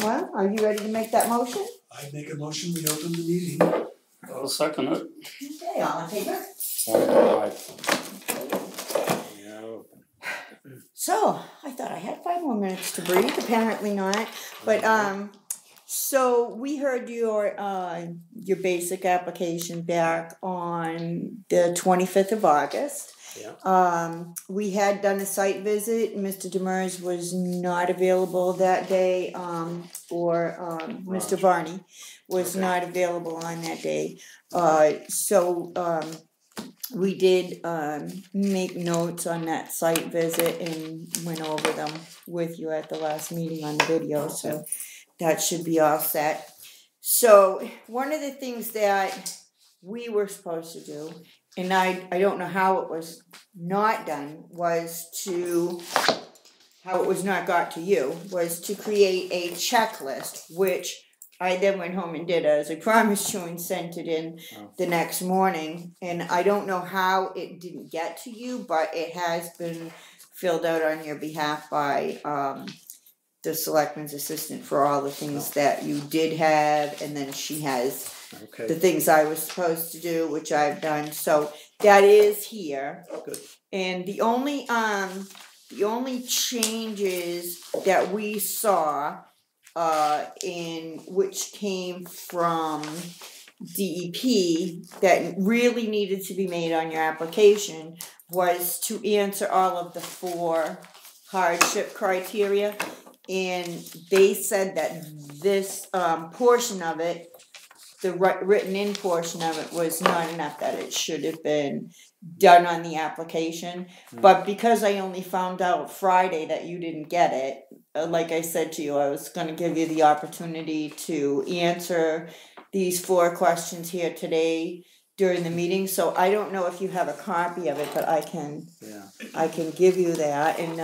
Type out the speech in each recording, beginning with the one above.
Well, are you ready to make that motion? I make a motion, we open the meeting. I'll second it. Okay, all in favor? Aye. So, I thought I had 5 more minutes to breathe, apparently not. But, so we heard your basic application back on the 25th of August. Yeah. We had done a site visit. Mr. Demers was not available that day, Mr. Varney was not available on that day. We did make notes on that site visit and went over them with you at the last meeting on the video, so that should be all set. So one of the things that we were supposed to do, and I don't know how it was not done, was to create a checklist, which I then went home and did as I promised you and sent it in the next morning. And I don't know how it didn't get to you, but it has been filled out on your behalf by the selectman's assistant for all the things that you did have, and then she has the things I was supposed to do, which I've done. So that is here. Good. And the only changes that we saw in which came from DEP that really needed to be made on your application was to answer all of the 4 hardship criteria. And they said that this portion of it, the written in portion of it, was not enough, that it should have been done on the application. But because I only found out Friday that you didn't get it, like I said to you, I was going to give you the opportunity to answer these 4 questions here today during the meeting. So I don't know if you have a copy of it, but I can give you that, and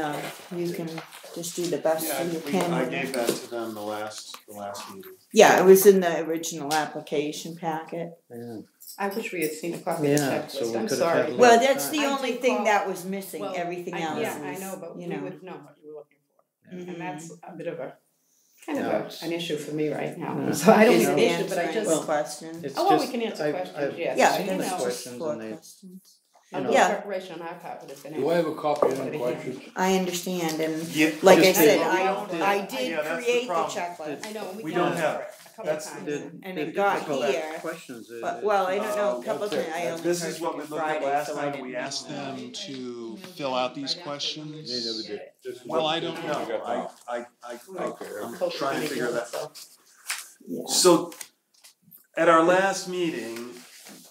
you can just do the best you can. I gave that to them the last meeting. Yeah, it was in the original application packet. Yeah. I wish we had seen a copy of the checklist. So we I'm could sorry. have had Well, that's the I only did thing call- that was missing. Well, Everything else is, I know, but we would have known what you were looking for. Mhm. And that's a bit of a it's- an issue for me right now. Yeah. So I don't Is mean an it issue, but I answering just questions. It's we just, can answer questions, yes. Yeah, I seen the know. questions 4 and they, questions. A little preparation on our part would have been. Do I have a copy of the questions? I understand, and Yeah, like I just said, did- I did Yeah, that's the create the problem. checklist. I know, We don't have it a couple That's- times. And it got here, questions. but well, I don't know, a couple of times I only This heard is what from we you looked at Friday, last so I time. didn't We know. asked them to fill out these questions. They never did. This is Well, what- I don't know. I'm trying to figure that out. Yeah. So, at our last meeting,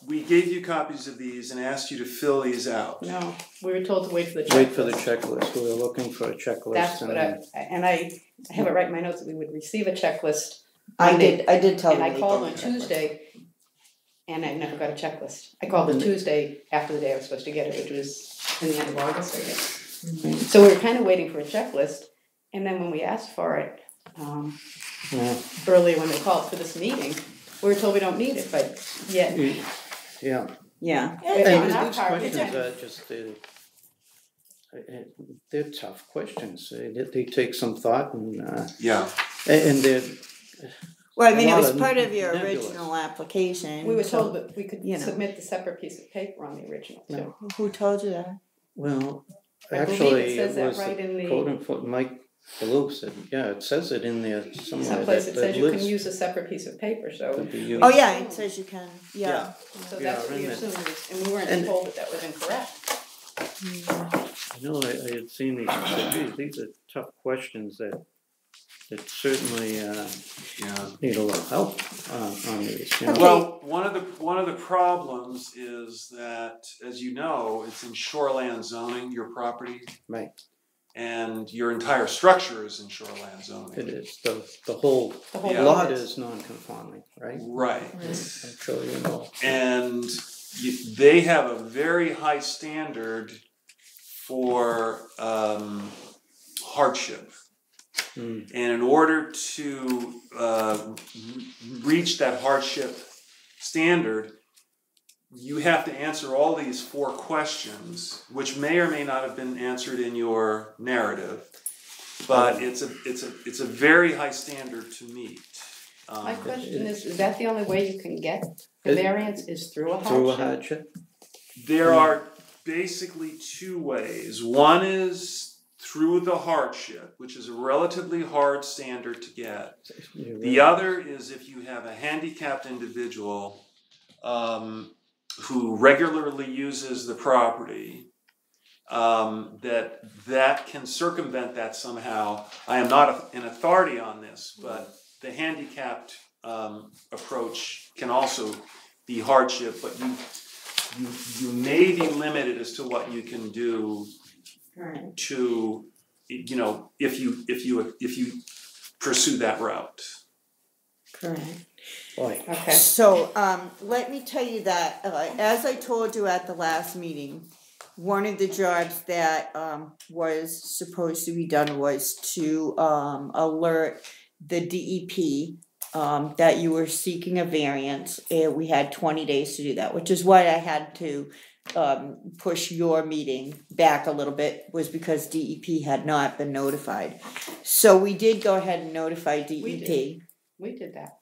we gave you copies of these and asked you to fill these out. No, we were told to wait for the checklist. Wait for the checklist. We were looking for a checklist. That's what I have it right in my notes that we would receive a checklist. I did tell And them. I called on Tuesday, and I never got a checklist. I called on Tuesday after the day I was supposed to get it, which was in the end of August, I guess. So we were kind of waiting for a checklist, and then when we asked for it, earlier when they called for this meeting, we were told we don't need it, but yet. Yeah. Yeah. And on our these part, questions are just, they're tough questions. They take some thought and they're. Well, I mean, it a lot was of part of your nebulous. original application. We were so, told that we could submit the separate piece of paper on the original too. No. Who told you that? Well, I believe actually, it says it that was right in the- quote unquote Mike DeLuke said, it says it in there somewhere. Someplace it that says you can list use a separate piece of paper, so. could be used. Oh yeah, it says you can. Yeah. So that's what we Yeah, assumed, and we weren't told that that was incorrect. I know I had seen these and said, geez, these are tough questions that certainly need a little help on these. You know? Okay. Well, one of the problems is that, as you know, it's in shoreland zoning, your property. Right. And your entire structure is in shoreland zoning. It is. The whole Yeah. lot is non-conforming, right? Right. I'm sure you know. And they have a very high standard for hardship. And in order to reach that hardship standard, you have to answer all these 4 questions, which may or may not have been answered in your narrative. but it's a very high standard to meet. My question is that the only way you can get the variance is through a hardship? Through a hardship? There are basically two ways. One is through the hardship, which is a relatively hard standard to get. The other is if you have a handicapped individual who regularly uses the property, that can circumvent that somehow. I am not an authority on this, but the handicapped approach can also be hardship, but you may be limited as to what you can do to, if you pursue that route. Correct. Boy. Okay. So let me tell you that, as I told you at the last meeting, one of the jobs that was supposed to be done was to alert the DEP that you were seeking a variance. We had 20 days to do that, which is why I had to push your meeting back a little bit, was because DEP had not been notified. So we did go ahead and notify DEP. We did that.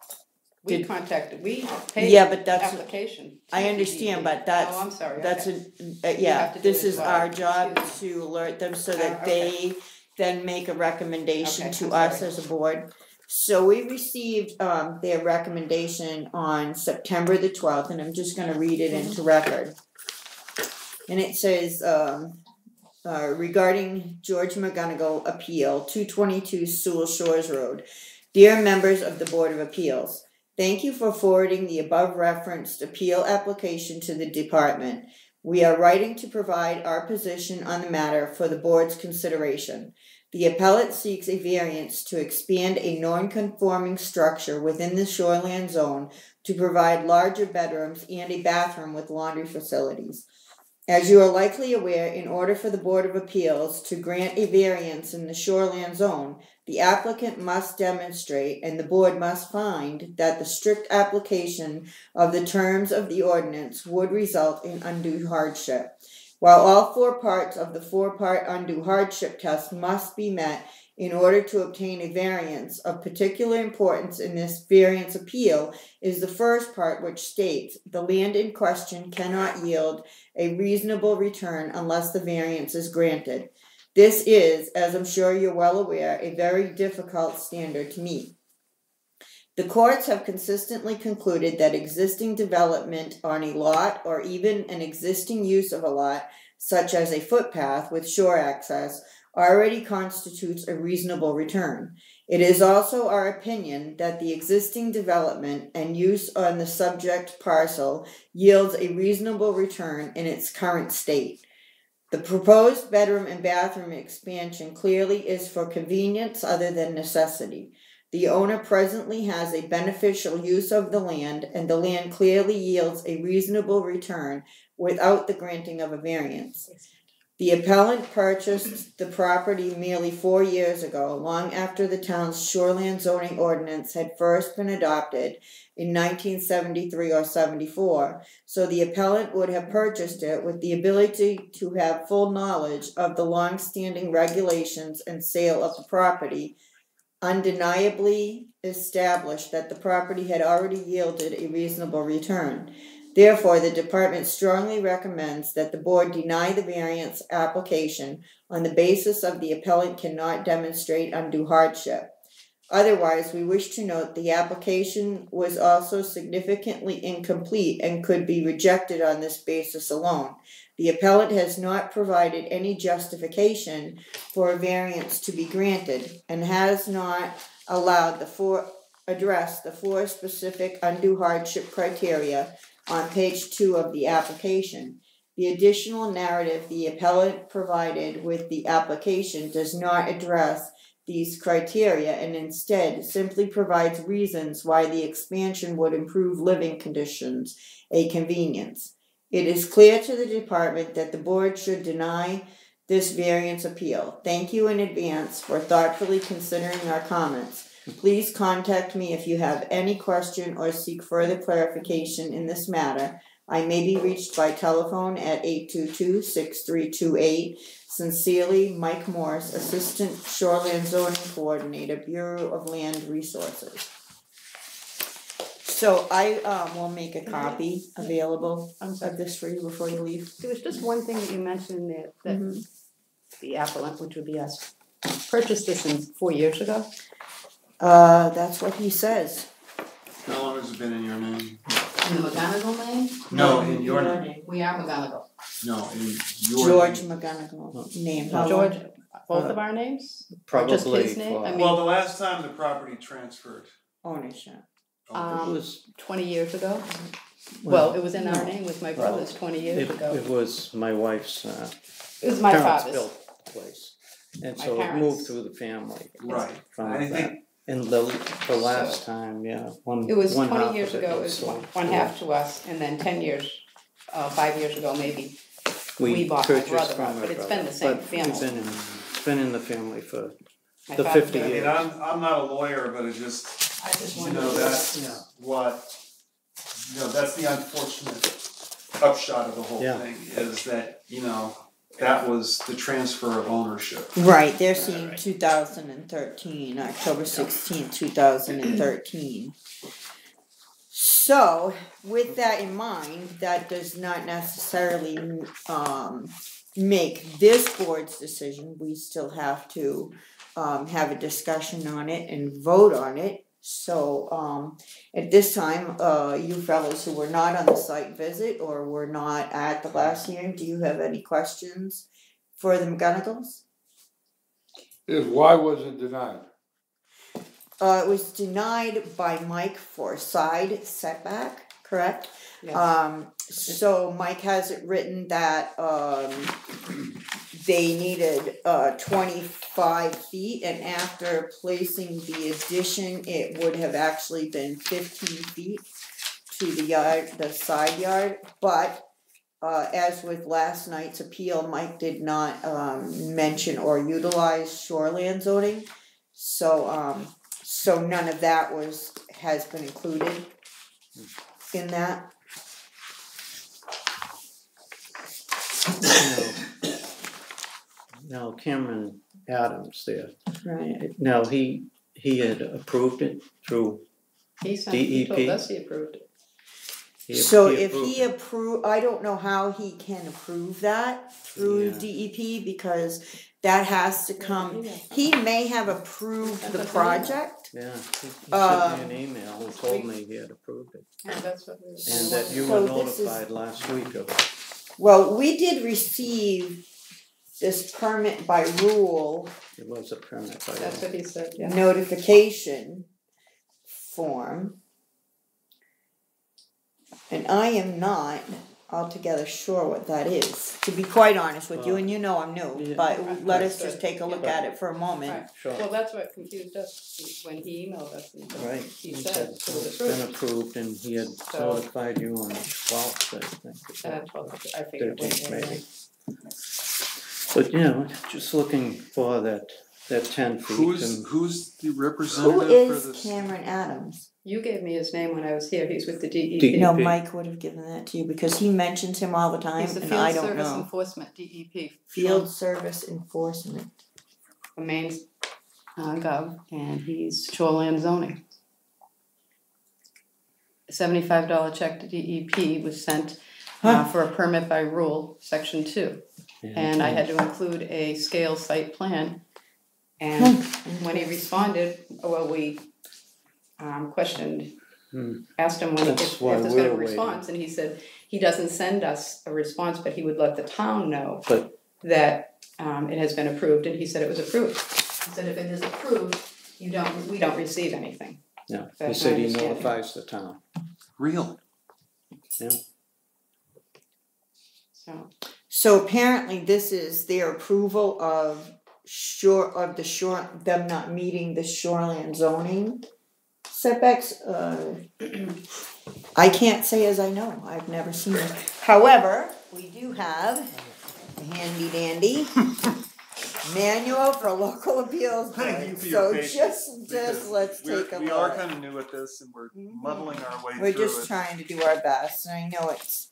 We paid but that's application. I understand, but that's I'm sorry. that's Okay. this is well. our job Excuse to alert them so that okay. they then make a recommendation Okay, to I'm us sorry. as a board. So we received their recommendation on September the 12th, and I'm just going to read it into record. And it says, regarding George McGonigal appeal, 222 Sewell Shores Road. Dear members of the Board of Appeals, thank you for forwarding the above referenced appeal application to the department. We are writing to provide our position on the matter for the board's consideration. The appellate seeks a variance to expand a non-conforming structure within the shoreland zone to provide larger bedrooms and a bathroom with laundry facilities. As you are likely aware, in order for the Board of Appeals to grant a variance in the shoreland zone, the applicant must demonstrate and the board must find that the strict application of the terms of the ordinance would result in undue hardship. While all four parts of the four-part undue hardship test must be met in order to obtain a variance, of particular importance in this variance appeal is the first part, which states the land in question cannot yield a reasonable return unless the variance is granted. This is, as I'm sure you're well aware, a very difficult standard to meet. The courts have consistently concluded that existing development on a lot or even an existing use of a lot, such as a footpath with shore access, already constitutes a reasonable return. It is also our opinion that the existing development and use on the subject parcel yields a reasonable return in its current state. The proposed bedroom and bathroom expansion clearly is for convenience other than necessity. The owner presently has a beneficial use of the land, and the land clearly yields a reasonable return without the granting of a variance. The appellant purchased the property merely 4 years ago, long after the town's shoreland zoning ordinance had first been adopted in 1973 or 74, so the appellant would have purchased it with the ability to have full knowledge of the long-standing regulations and sale of the property, undeniably established that the property had already yielded a reasonable return. Therefore, the department strongly recommends that the board deny the variance application on the basis of the appellant cannot demonstrate undue hardship. Otherwise, we wish to note the application was also significantly incomplete and could be rejected on this basis alone. The appellant has not provided any justification for a variance to be granted and has not allowed address the four specific undue hardship criteria on page 2 of the application. The additional narrative the appellant provided with the application does not address these criteria and instead simply provides reasons why the expansion would improve living conditions, a convenience. It is clear to the department that the board should deny this variance appeal. Thank you in advance for thoughtfully considering our comments. Please contact me if you have any question or seek further clarification in this matter. I may be reached by telephone at 822-6328. Sincerely, Mike Morse, Assistant Shoreline Zoning Coordinator, Bureau of Land Resources. So I will make a copy available of this for you before you leave. There was just one thing that you mentioned in there, that the applicant, which would be us, purchased this 4 years ago. That's what he says. How long has it been in your name? In the McGonigal name? No, in your name. We are McGonigal. No, in your George name. McGonigal name. How George, long? both of our names? Or Probably. just his name? I mean, Well, the last time the property transferred. Ownership. It was 20 years ago. Well, it was in our name with my brother's 20 years it, ago. it was my wife's It was my parents father's. built place, and My so it parents. moved through the family Right. from I that. think And the last time, yeah, one. It was one 20 half years of ago, it was was sold. one half to us, and then 10 years, 5 years ago maybe, we bought my purchased brother from out, my but it's brother. been the same But family. it's been in the family for My the father- 50 I mean, years. I'm not a lawyer, but it just, I just you wondered. know, that's what, you know, that's the unfortunate upshot of the whole Yeah. thing, is that, you know, that was the transfer of ownership. Right, they're seeing 2013, October 16th, 2013. So, with that in mind, that does not necessarily make this board's decision. We still have to have a discussion on it and vote on it. So, at this time, you fellows who were not on the site visit or were not at the last hearing, do you have any questions for the McGonigals? Why was it denied? It was denied by Mike for side setback, correct? Yes. So Mike has it written that, they needed, 25 feet, and after placing the addition, it would have actually been 15 feet to the yard, the side yard, but as with last night's appeal, Mike did not mention or utilize shoreland zoning, so none of that has been included in that. Now Cameron Adams there, Right. now he had approved it through, He told DEP. us he approved it. So if approved he it. approve, I don't know how he can approve that through Yeah. DEP, because that has to come, he may have approved the project. Yeah, he sent me an email and told me he had approved it, Yeah, that's what we were. and that you So were this is- notified last week of it. Well, we did receive this permit by rule It was a permit by That's law. what he said, yeah. notification form. And I am not altogether sure what that is, to be quite honest with you, and you know I'm new, Yeah. but let us just Understood. take a look at it for a moment. Right. Sure. Well, that's what confused us when he emailed us and Right, he he said said it was it's been approved. approved and he had So- notified you on the 12th, I think. Well, I figured it was 13th maybe. But you know, just looking for that 10 feet and Who's the Who representative for is this? Cameron Adams? You gave me his name when I was here, he's with the DEP. DEP. No, Mike would have given that to you, because he mentions him all the time, He's the and I Field don't Service know. Enforcement, DEP. Field Service Enforcement. The main gov, and he's shoreland zoning. $75 check to DEP was sent for a permit by rule, section 2. And I had to include a scale site plan. And when he responded, well, we questioned, asked him when That's if why there's gonna be we're a response, and he said he doesn't send us a response, but he would let the town know But- that it has been approved, and he said it was approved. He said if it is approved, we don't receive anything. yeah, he That's said my he understanding. notifies the town. Real. So apparently this is their approval of them not meeting the shoreline zoning setbacks. I can't say as I know, I've never seen it. However, we do have a handy dandy manual for local appeals Thank you board. for your So patience, just because let's take a We are look. kind of new at this, and we're muddling our way We're through just it. trying to do our best, and I know it's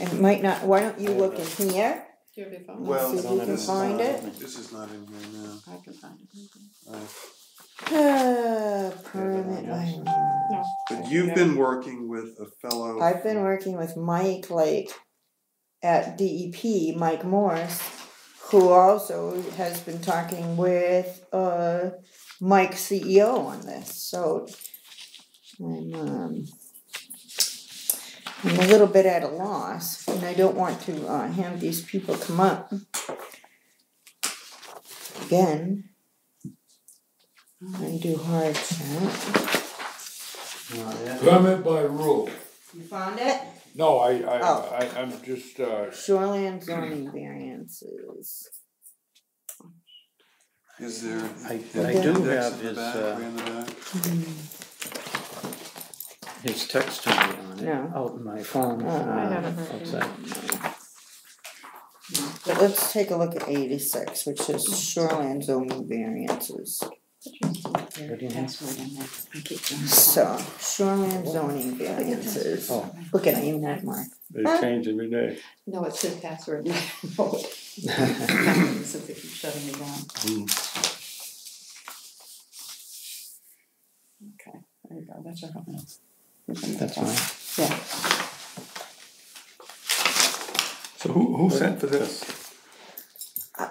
It might not, why don't you look in here? Do you have your phone? Well, See if you can find it. This is not in here now. I can find it. Permit by No. But you've been working with a fellow. I've been working with Mike, like, at DEP, Mike Morse, who also has been talking with, Mike CEO on this, so I'm a little bit at a loss, and I don't want to, have these people come up again. I do hardship. Permit by rule. You found it? No, Oh. I'm just, Shoreline zoning variances. Is there? I do have his text to me on it, No. out in my phone. I haven't heard outside. But let's take a look at 86, which is shoreline zoning variances. What do you have? So, shoreline zoning variances. Oh. Look at, I even have mine. They change every day. No, it's his password. Since they keep shutting me down. Okay, there you go. That's our home. That's fine. Yeah. so who sent for this?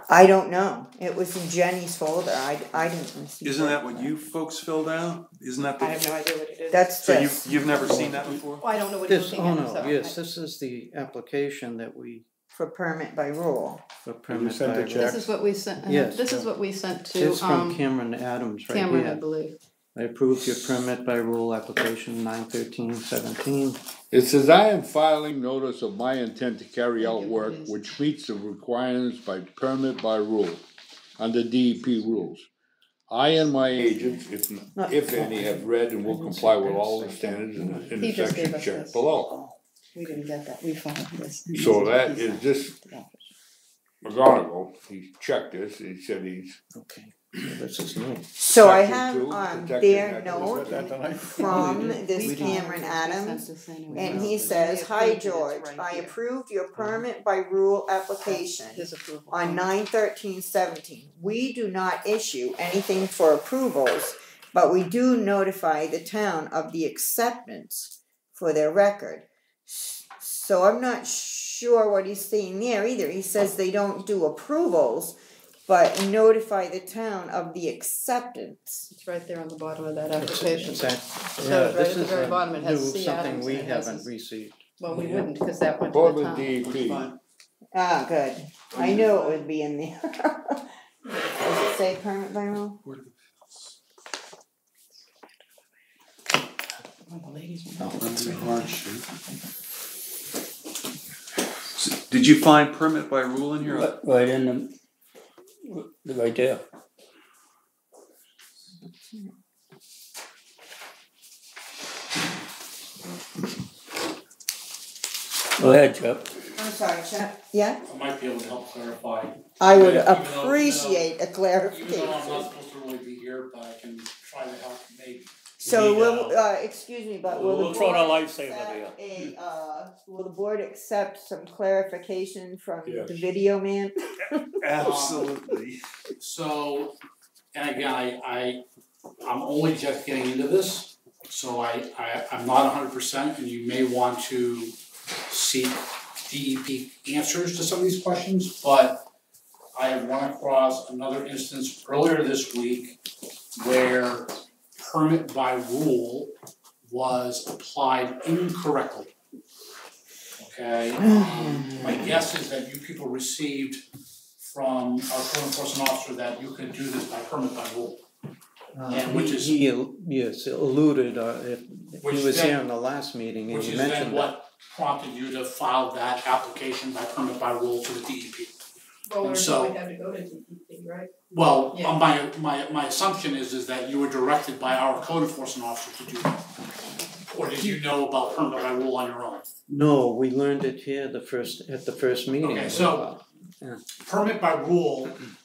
I don't know. It was in Jenny's folder. I didn't receive Isn't it. that what you folks filled out? Isn't that I the? have no idea what it is. That's So this. you've never seen that before? Well, I don't know what you're This, looking oh at. no, so yes, this is the application that we, For permit by rule. for permit sent by a rule. check? This is what we sent. Yes, This is yeah. what we sent to It's from Cameron Adams right Cameron, I here. believe. I approve your permit by rule application 9/13/17. It says, I am filing notice of my intent to carry out Thank you, work please. which meets the requirements by permit by rule, under DEP rules. I and my agents, if any, have read and will comply with all the standards in He the just gave section us checked this. below. We didn't get that. We found this. So that is just McGonigal, he checked this, he said he's. Okay, so this is new. So I Section have two, protecting their natural- note from this We Cameron didn't. Adams. We sent this anyway. And No, he but says, we "Hi approved it. It's George, right I here. approved your permit by rule application His approval. on 9/13/17. We do not issue anything for approvals, but we do notify the town of the acceptance for their record." So I'm not sure what he's saying there either. He says they don't do approvals, but notify the town of the acceptance. It's right there on the bottom of that application. Is that, So yeah, right this at the is very a bottom, it has new, C. something Adams we and it has haven't his- received. Well, we wouldn't, because that went Board to the with town. DEP. Ah, good. I knew it would be in there. Does it say permit by rule? One of the ladies went out. Under hardship. Did you find permit by rule in here? Right in the, right there. Go ahead, Jeff. I'm sorry, Chuck. Yeah? I might be able to help clarify. I would Even though- appreciate a Even though I'm clarification. not supposed to really be here, but I can try to help maybe. So need, will, excuse me, but will we'll the throw board in a lifesaver accept will the board accept some clarification from Yes. the video man? Absolutely. So, and again, I'm only just getting into this, so I'm not 100%, and you may want to seek DEP answers to some of these questions, but I have run across another instance earlier this week where permit by rule was applied incorrectly. Okay, my guess is that you people received from our code enforcement officer that you can do this by permit by rule. And which is- He yes, alluded, Which he was then- here in the last meeting and Which he is then mentioned that. what prompted you to file that application by permit by rule to the DEP. Well, And so- we had to go to DEP, right? Well, Yeah. my assumption is that you were directed by our code enforcement officer to do that. Or did you know about permit by rule on your own? No, we learned it here at the first meeting. Okay, so- Permit by rule, and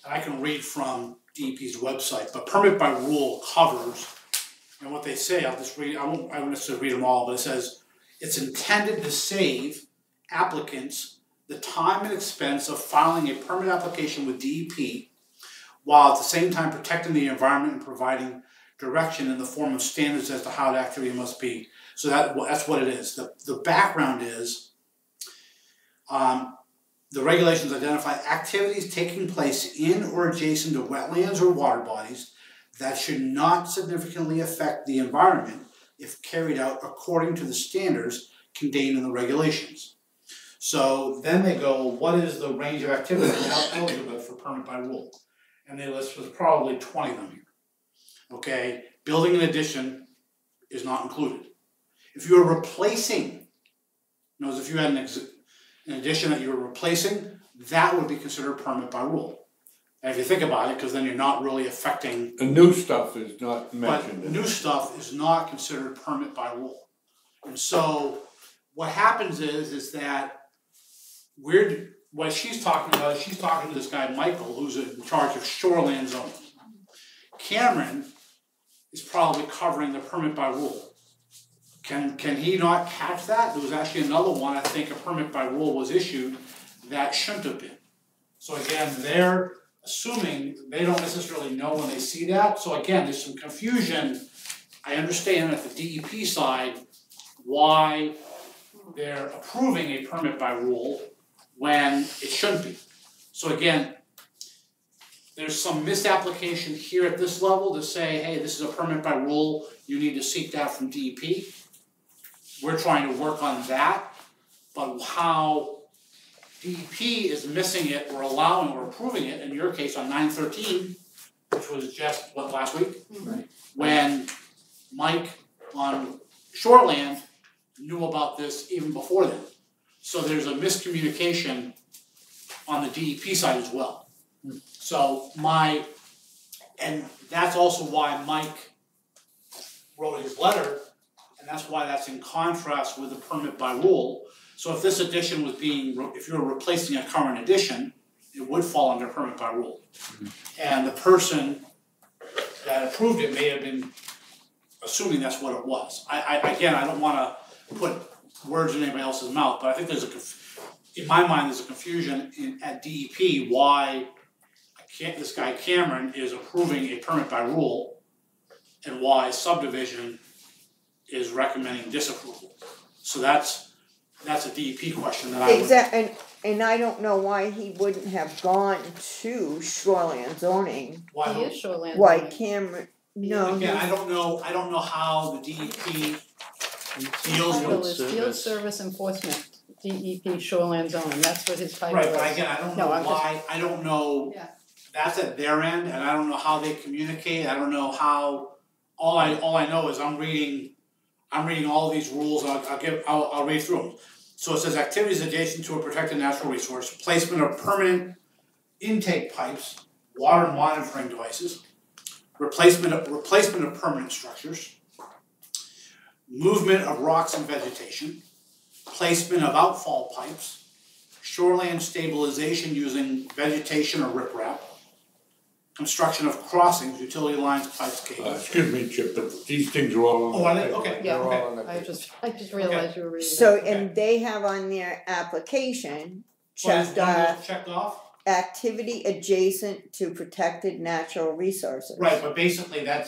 I can read from DEP's website, but permit by rule covers, and what they say, I'll just read, I won't necessarily read them all, but it says, It's intended to save applicants the time and expense of filing a permit application with DEP while at the same time protecting the environment and providing direction in the form of standards as to how the activity must be. So that's what it is. The background is the regulations identify activities taking place in or adjacent to wetlands or water bodies that should not significantly affect the environment if carried out according to the standards contained in the regulations. So then they go, what is the range of activities eligible for permit by rule? And they list was probably 20 of them here. Okay, building an addition is not included. If you are replacing, notice if you had an addition that you were replacing, that would be considered permit by rule. And if you think about it, because then you're not really affecting. The new stuff is not mentioned. But new stuff is not considered permit by rule. And so what happens is that what she's talking about is she's talking to this guy Michael, who's in charge of shoreline zoning. Cameron is probably covering the permit by rule. Can he not catch that? There was actually another one, I think a permit by rule was issued that shouldn't have been. So again, they're assuming they don't necessarily know when they see that. So again, there's some confusion. I understand at the DEP side why they're approving a permit by rule when it shouldn't be. So again, there's some misapplication here at this level to say, hey, this is a permit by rule, you need to seek that from DEP. We're trying to work on that, but how DEP is missing it or allowing or approving it, in your case on 9/13, which was just, last week? Right. When Mike on Shoreland knew about this even before then. So there's a miscommunication on the DEP side as well. So and that's also why Mike wrote his letter, and that's why that's in contrast with the permit by rule. So if this addition was if you were replacing a current addition, it would fall under permit by rule. And the person that approved it may have been assuming that's what it was. Again, I don't wanna put words in anybody else's mouth, but I think in my mind, there's a confusion at DEP why this guy Cameron is approving a permit by rule and why subdivision is recommending disapproval. So that's a DEP question that I and I don't know why he wouldn't have gone to shoreline zoning. He is shoreline Why zoning. Cameron? No. Again, I don't know how the DEP deals Title with is Field Service Enforcement, DEP Shoreline Zoning, that's what his title is. Right, but again, I don't know why, I don't know, that's at their end, and I don't know how they communicate, I don't know how, all I know is I'm reading all these rules, I'll read through them. So it says activities adjacent to a protected natural resource, placement of permanent intake pipes, water monitoring devices, replacement of permanent structures, movement of rocks and vegetation, placement of outfall pipes, shoreline stabilization using vegetation or riprap, construction of crossings, utility lines, pipes, cables. Excuse me, Chip, but these things are all on the. Oh, are they? Okay. Yeah, They're all on the I just realized you were reading So, that. and they have on their application Checked checked off? activity adjacent to protected natural resources. Right, but basically and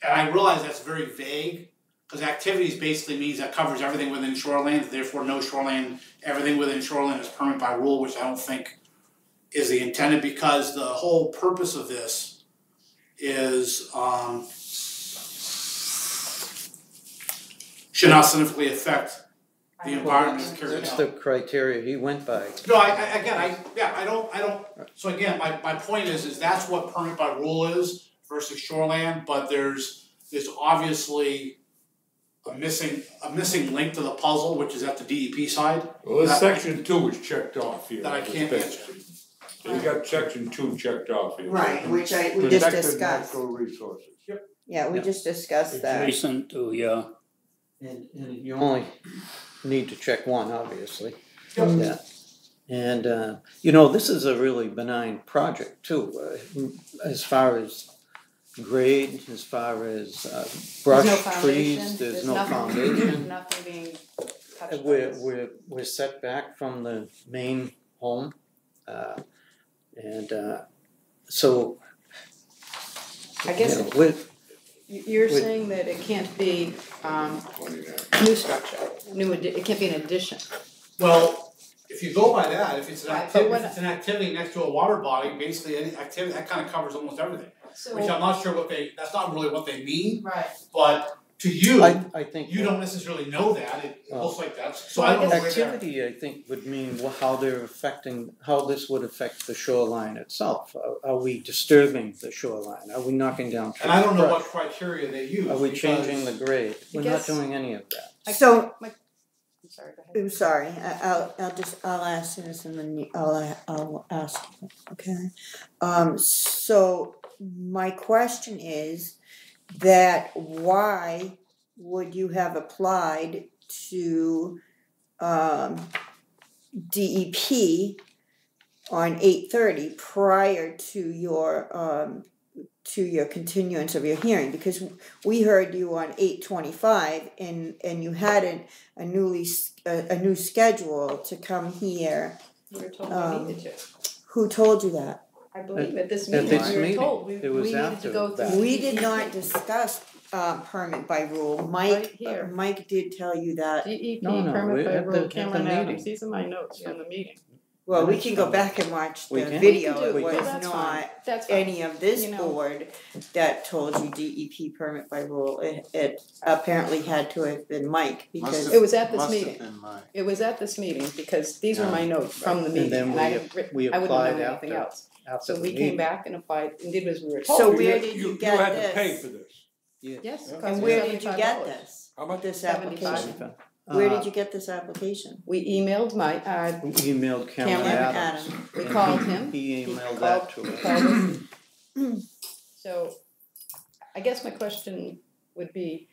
I realize that's very vague, because activities basically means that covers everything within shoreline, therefore no shoreline, everything within shoreline is permit by rule, which I don't think is the intended, because the whole purpose of this is should not significantly affect the environment carried out. That's the criteria he went by. No, I don't, so again, my point is that's what permit by rule is versus shoreland, but there's obviously a missing link to the puzzle, which is at the DEP side. Well, this section 2 is checked off here. That I can't answer. You got section 2 checked off here. Right, which we just Protected discussed. natural resources. Yeah, we just discussed that. Adjacent to, yeah. And you only need to check one, obviously. Yep. Yeah. And, this is a really benign project too, as far as grade as far as There's brush, no trees, foundation, there's no nothing, foundation. nothing being touched by We're, this. we're set back from the main home, and so, I guess you know, we're, you're Wait. saying that it can't be new structure, it can't be an addition. Well, if you go by that, if it's an Right, activity, but if it's an activity next to a water body, basically any activity, that kind of covers almost everything. Which I'm not sure that's not really what they mean, Right. but to you, I think. you don't necessarily know that, it looks like that, so Well, I don't know where they're. Activity, I think, would mean how they're affecting, how this would affect the shoreline itself. Are we disturbing the shoreline? Are we knocking down trees? And I don't know what brush? criteria they use. Are we because- changing the grade? We're not guess- doing any of that. So, I'm sorry, go ahead. I'm sorry, I'll ask this and then I'll ask, okay? So my question is that why would you have applied to, DEP on 8:30 prior to your continuance of your hearing? Because we heard you on 8:25 and you had a new schedule to come here. We were told we needed to. Who told you that? I believe at this At meeting, this we were meeting. told we It was needed to after go that. through. We did not discuss permit by rule. Right here. Mike did tell you that. DEP No, permit we're by at rule, the Cameron meeting. Adams, these are my notes from the meeting. Well, we can go back and watch We the can. video. We can do- It well, was that's fine. not That's fine. any of this You know. board that told you DEP permit by rule. It apparently had to have been Mike because It was at this Must have meeting. been mine. It was at this meeting because these were my notes from the And meeting then and we I wouldn't know applied anything after- else. After So the we meeting. came back and applied and did as we were told. So where did you get had this? to pay for this. Yes, Yeah. it cost And me where did you get $75. this? How much? This 75. application. Where Uh, did you get this application? We emailed We emailed Cameron Cameron Adams. we and called him. He He emailed called- that to us. called us. So, I guess my question would be,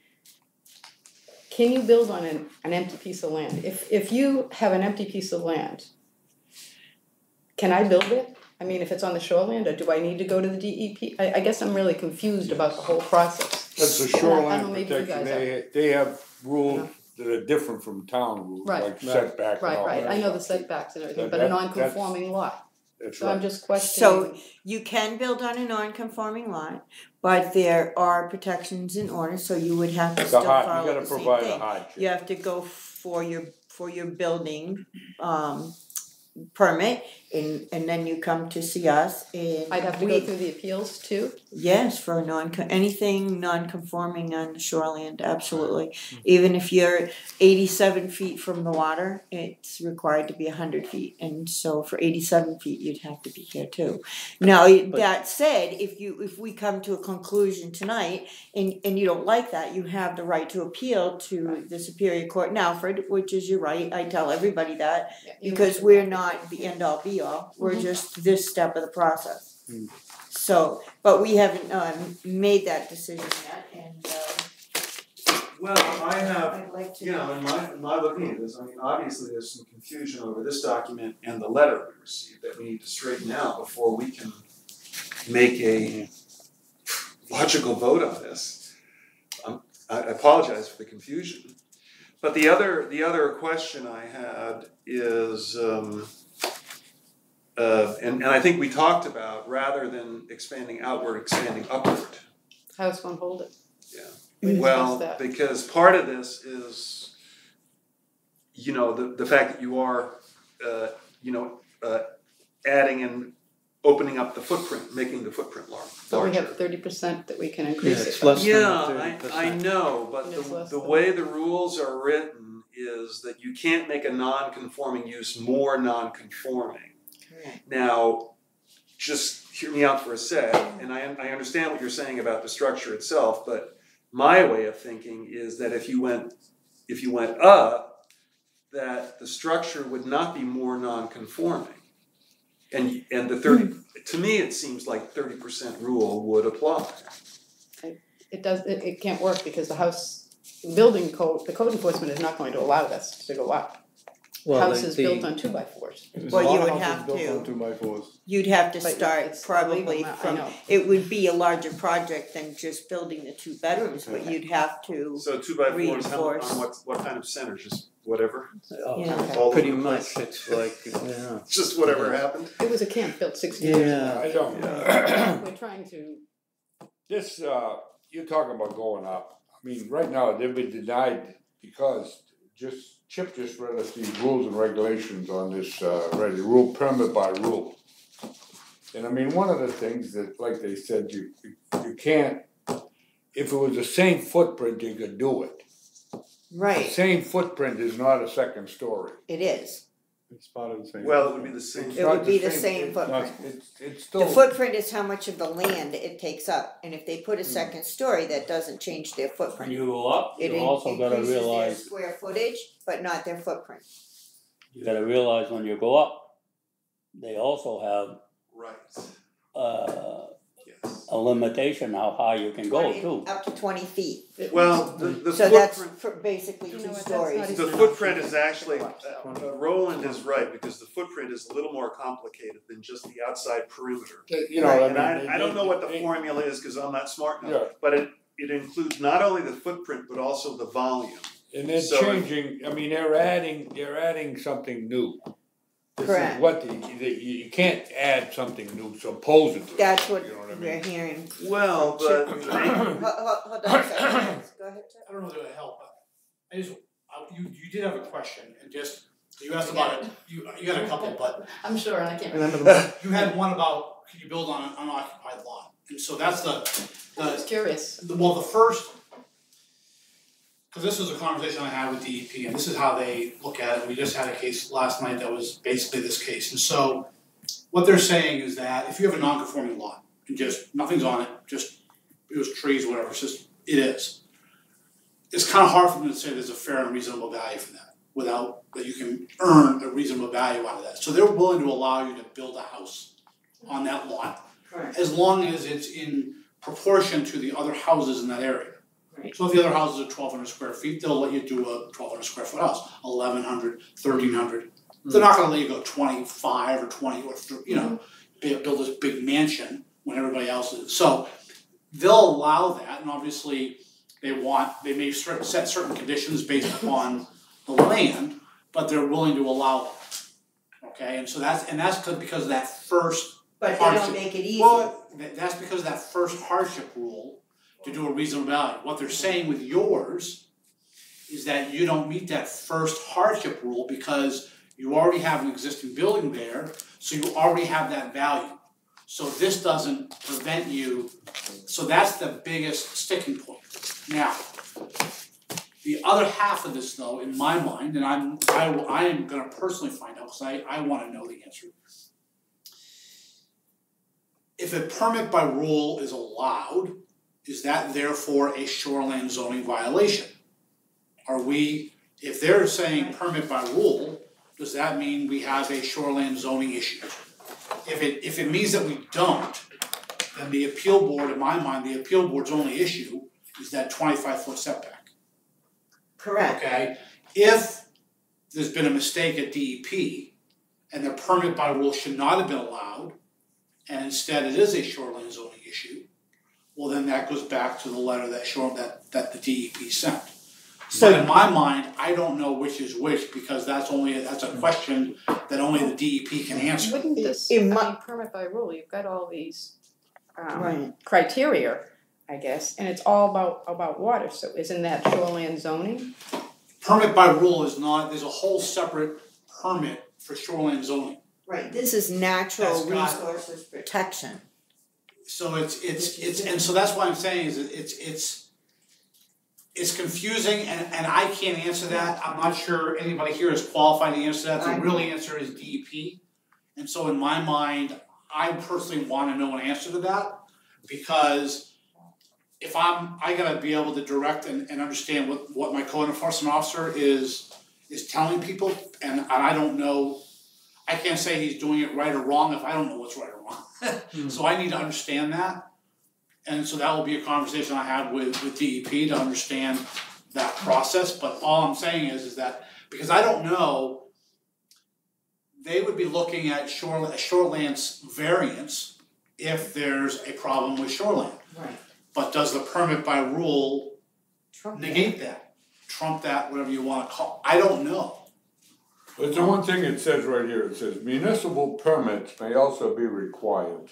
can you build on an empty piece of land? If you have an empty piece of land, can I build it? I mean, if it's on the shoreland, or do I need to go to the DEP? I guess I'm really confused about the whole process. That's the And I shoreline know maybe you protection, guys they have rules that are different from town rules, Right. like setback and all Right, that I know the stuff. setbacks and everything, That- but a that- non-conforming lot. That's So I'm right. just questioning. So you can build on a non-conforming lot, but there are protections in order, so you would have to It's still a hard, follow you gotta the same provide a thing. hardship. You have to go for your building permit and then you come to see us and I'd have to go through the appeals too? yes, for anything non-conforming on the shoreland, absolutely. Even if you're 87 feet from the water, it's required to be 100 feet. And so for 87 feet, you'd have to be here too. Now, that said, if we come to a conclusion tonight and you don't like that, you have the right to appeal to the Superior Court in Alfred, which is your right. I tell everybody that because we're not the end all be all. We're just this step of the process. So, but we haven't made that decision yet, and Well, I have, I'd like to. you know, in my looking at this, I mean, obviously there's some confusion over this document and the letter we received that we need to straighten out before we can make a logical vote on this. I apologize for the confusion. But the other question I had is, and I think we talked about, rather than expanding outward, expanding upward. House won't hold it. Yeah. We Well, discussed that. because part of this is, you know, the fact that you are, adding and opening up the footprint, making the footprint larger. So we have 30% that we can increase Yeah, it. it's less than Yeah, 30%. I know, but It's less the than- way the rules are written is that you can't make a non-conforming use more non-conforming. Correct. Now, just hear me out for a sec, and I understand what you're saying about the structure itself, but my way of thinking is that if you went up, that the structure would not be more non-conforming. And the 30, to me, it seems like 30% rule would apply. It can't work because the house building code, the code enforcement is not going to allow this to go up. houses built on 2x4s. There's Well, a lot you of would houses have built to- on 2x4s. You'd have to But start it's probably illegal now, I from, know. it would be a larger project than just building the 2 bedrooms, but you'd have to, So 2x4s, Reinforce. on what kind of center, just whatever? Yeah. All over Pretty the much, place. it's like, yeah. Just whatever happened? It was a camp built 60 years ago. I don't, We're trying to, this, you're talking about going up. I mean, right now, they've been denied because Chip just read us these rules and regulations on this, rule permit by rule. And I mean, one of the things that, like they said, you can't, if it was the same footprint, you could do it. The right, same footprint is not a second story. it is. It's part of the same. Well, it would be the same. It would be the same footprint. It's The still, footprint is how much of the land it takes up, and if they put a second story, that doesn't change their When footprint. you go up, It you also gotta increases their realize, square footage, but not their footprint. you gotta realize when you go up, they also have, Right, yes. a limitation how high you can go 20 too. Up to 20 feet. Well, the So that's footprint, for basically You know 2 what, that's stories. not the even- footprint is actually, Roland is right, because the footprint is a little more complicated than just the outside perimeter. you know, I And mean. I don't know what the they- formula is, cause I'm not smart Yeah. enough, but it includes not only the footprint, but also the volume. And they're So- changing, I mean, they're adding something new. This Correct. is what, you can't add something new supposedly. That's what You know what I we're mean? hearing. Well, but Hold on a second, go ahead, Chuck. I don't know if it would help, but I just, you did have a question, and just, you asked about it, you got a couple, but I'm sure, and I can't remember them. you had one about, can you build on an unoccupied lot? And so that's I was curious. the first, because this was a conversation I had with DEP, and this is how they look at it. We just had a case last night that was basically this case. And so what they're saying is that if you have a non-conforming lot and just nothing's on it, just it was trees, whatever, it's just it is. It's kind of hard for them to say there's a fair and reasonable value for that without that you can earn a reasonable value out of that. So they're willing to allow you to build a house on that lot Correct. as long as it's in proportion to the other houses in that area. Right. So if the other houses are 1,200 square feet, they'll let you do a 1,200 square foot house, 1,100, 1,300. They're not gonna let you go 25 or 20 or, build this big mansion when everybody else is. So they'll allow that, and obviously they may set certain conditions based upon the land, but they're willing to allow that. Okay, and so that's because of that first But they don't make it easy. well, that's because of that first hardship rule to do a reasonable value. What they're saying with yours is that you don't meet that first hardship rule because you already have an existing building there, so you already have that value. So this doesn't prevent you, so that's the biggest sticking point. Now, the other half of this though, in my mind, and I am gonna personally find out, because I wanna know the answer. If a permit by rule is allowed, is that therefore a shoreline zoning violation? If they're saying permit by rule, does that mean we have a shoreline zoning issue? If it means that we don't, then the appeal board, in my mind, the appeal board's only issue is that 25-foot setback. Correct. Okay, if there's been a mistake at DEP and the permit by rule should not have been allowed, and instead it is a shoreline zoning issue, well then that goes back to the letter that the DEP sent. So- But in my mind, I don't know which is which, because that's a question that only the DEP can answer. Wouldn't this, In my- permit by rule, you've got all these Right. criteria, I guess, and it's all about water, so isn't that shoreline zoning? Permit by rule is not, there's a whole separate permit for shoreline zoning. Right, this is natural That's not- resources protection. So it's and so that's why I'm saying is it's confusing, and I can't answer that. I'm not sure anybody here is qualified to answer that. The real answer is DEP. And so in my mind, I personally want to know an answer to that, because if I gotta be able to direct and understand what my code enforcement officer is telling people, and I don't know, I can't say he's doing it right or wrong if I don't know what's right or wrong. So I need to understand that. And so that will be a conversation I have with DEP to understand that process. But all I'm saying is that because I don't know they would be looking at shorelands variance if there's a problem with shoreland. Right. But does the permit by rule Trump negate that? Trump that, whatever you wanna call, I don't know. But the one thing it says right here, it says municipal permits may also be required.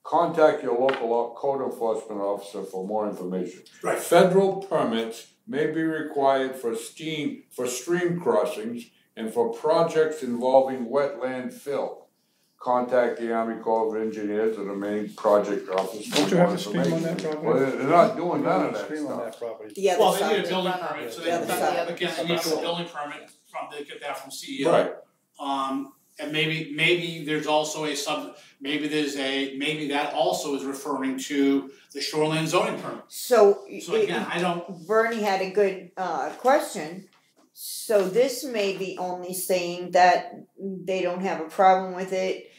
Contact your local code enforcement officer for more information. Right. Federal permits may be required for stream crossings and for projects involving wetland fill. Contact the Army Corps of Engineers or the main project office for Don't you more have to stream on information. that property? Well, they're not doing none of that Stream on stuff. that property. The other Well, they side. need a building permit, so they, The other side. again, they need a building permit they get that from CEO. Right. And maybe there's also maybe that also is referring to the shoreline zoning permit. So again, I don't. Bernie had a good question. So this may be only saying that they don't have a problem with it,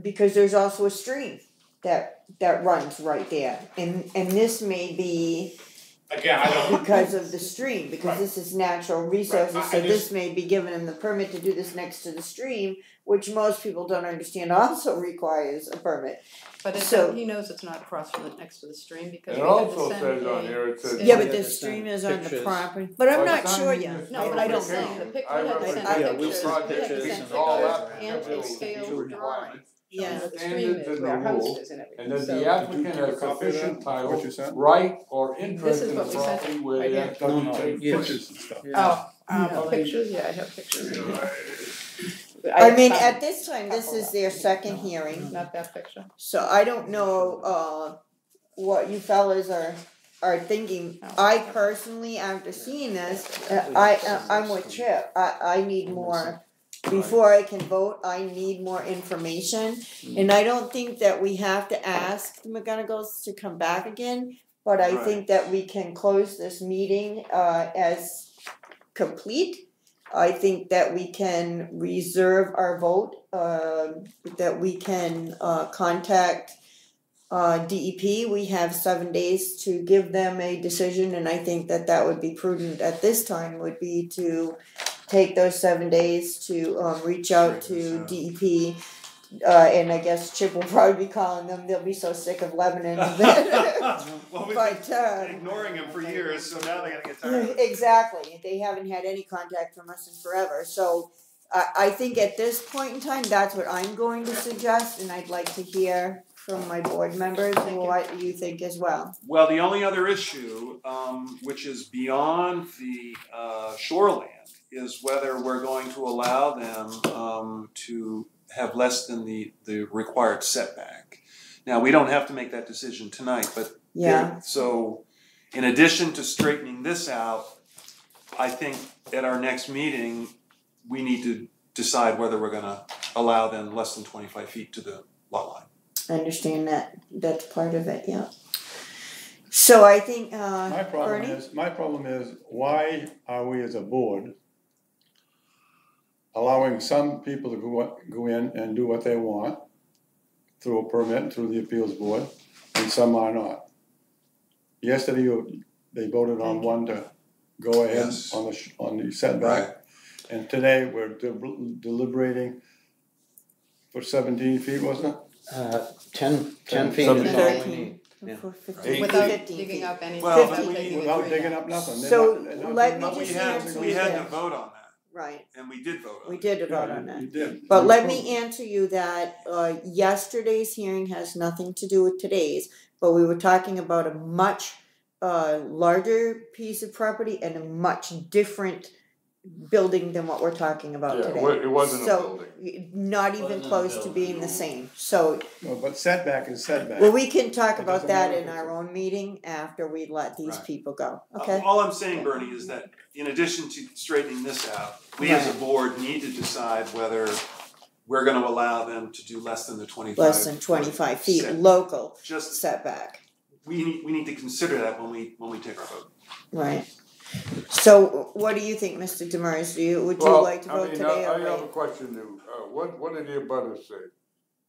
because there's also a stream that runs right there, and this may be Again, I don't. because of the stream, because Right. this is natural resources. Right. So this may be giving him the permit to do this next to the stream, which most people don't understand also requires a permit. But So- he knows it's not across from next to the stream because It we had to also send says on a- here, it says. Yeah, but Yeah, the there's stream some is on the pictures. property. But I'm By not the time sure you yet. just No, go but to I don't vacation, know. The pic- I we had remember sent doing pictures. this project, Yeah, it we meets sent all pictures applicant and a building scale requirements. Yeah. where the stream Standards is, and where our the house rules, is and everything. And then So- the applicant Did you has keep a copy of that? sufficient title, What you sent? right, or interest is in what the we sent property right where they here. have No, to no, take yes. pictures and stuff. Oh, pictures, yeah, I have pictures. I mean, found at this time, this couple is of their them. second hearing, Not that picture. so I don't know what you fellas are thinking. I personally, after seeing this, I'm with Chip. I need more. Before I can vote, I need more information, and I don't think that we have to ask the McGonagalls to come back again. But I Right. think that we can close this meeting as complete. I think that we can reserve our vote, that we can contact DEP. We have 7 days to give them a decision, and I think that that would be prudent at this time, would be to take those 7 days to reach out to DEP. And I guess Chip will probably be calling them. They'll be so sick of Lebanon. Well, we've But, been ignoring him for years, so now they're gonna get tired of it. Exactly. They haven't had any contact from us in forever. So I think at this point in time, that's what I'm going to suggest, and I'd like to hear from my board members what you think as well. Well, the only other issue, which is beyond the shoreland, is whether we're going to allow them to have less than the required setback. Now, we don't have to make that decision tonight, but Yeah. so in addition to straightening this out, I think at our next meeting, we need to decide whether we're gonna allow them less than 25 feet to the lot line. I understand that. That's part of it, yeah. So I think, My problem is, why are we as a board allowing some people to go in and do what they want through a permit, through the appeals board, and some are not? Yesterday, they voted on one to go ahead Yes. on the setback. And today, we're deliberating for 17 feet, wasn't it? 10 feet is all we 13. need. Yeah. For 8 Without 15 digging feet. up anything. Well, without we- taking a Without tree digging down. up nothing. They're So, not- they're not let doing me But nothing. just answer we you had this. to vote on that, Right, and we did vote on we it. did vote Yeah, on that. you did. But You let approved. me answer you that yesterday's hearing has nothing to do with today's, but we were talking about a much larger piece of property and a much different building than what we're talking about Yeah, today. it wasn't a So, building. not even close to being the same. So, No, but setback is setback. well, we can talk It about doesn't that matter in if our it's own meeting after we let these Right. people go, okay? All I'm saying, Bernie, is that in addition to straightening this out, we as a Right. board need to decide whether we're gonna allow them to do less than the 25. Less than 25 feet, setback. local Just, setback, we need to consider that when we take our vote. right? So, what do you think, Mr. Demers? Would you like to vote today I or have a wait? question, what did the abutters say?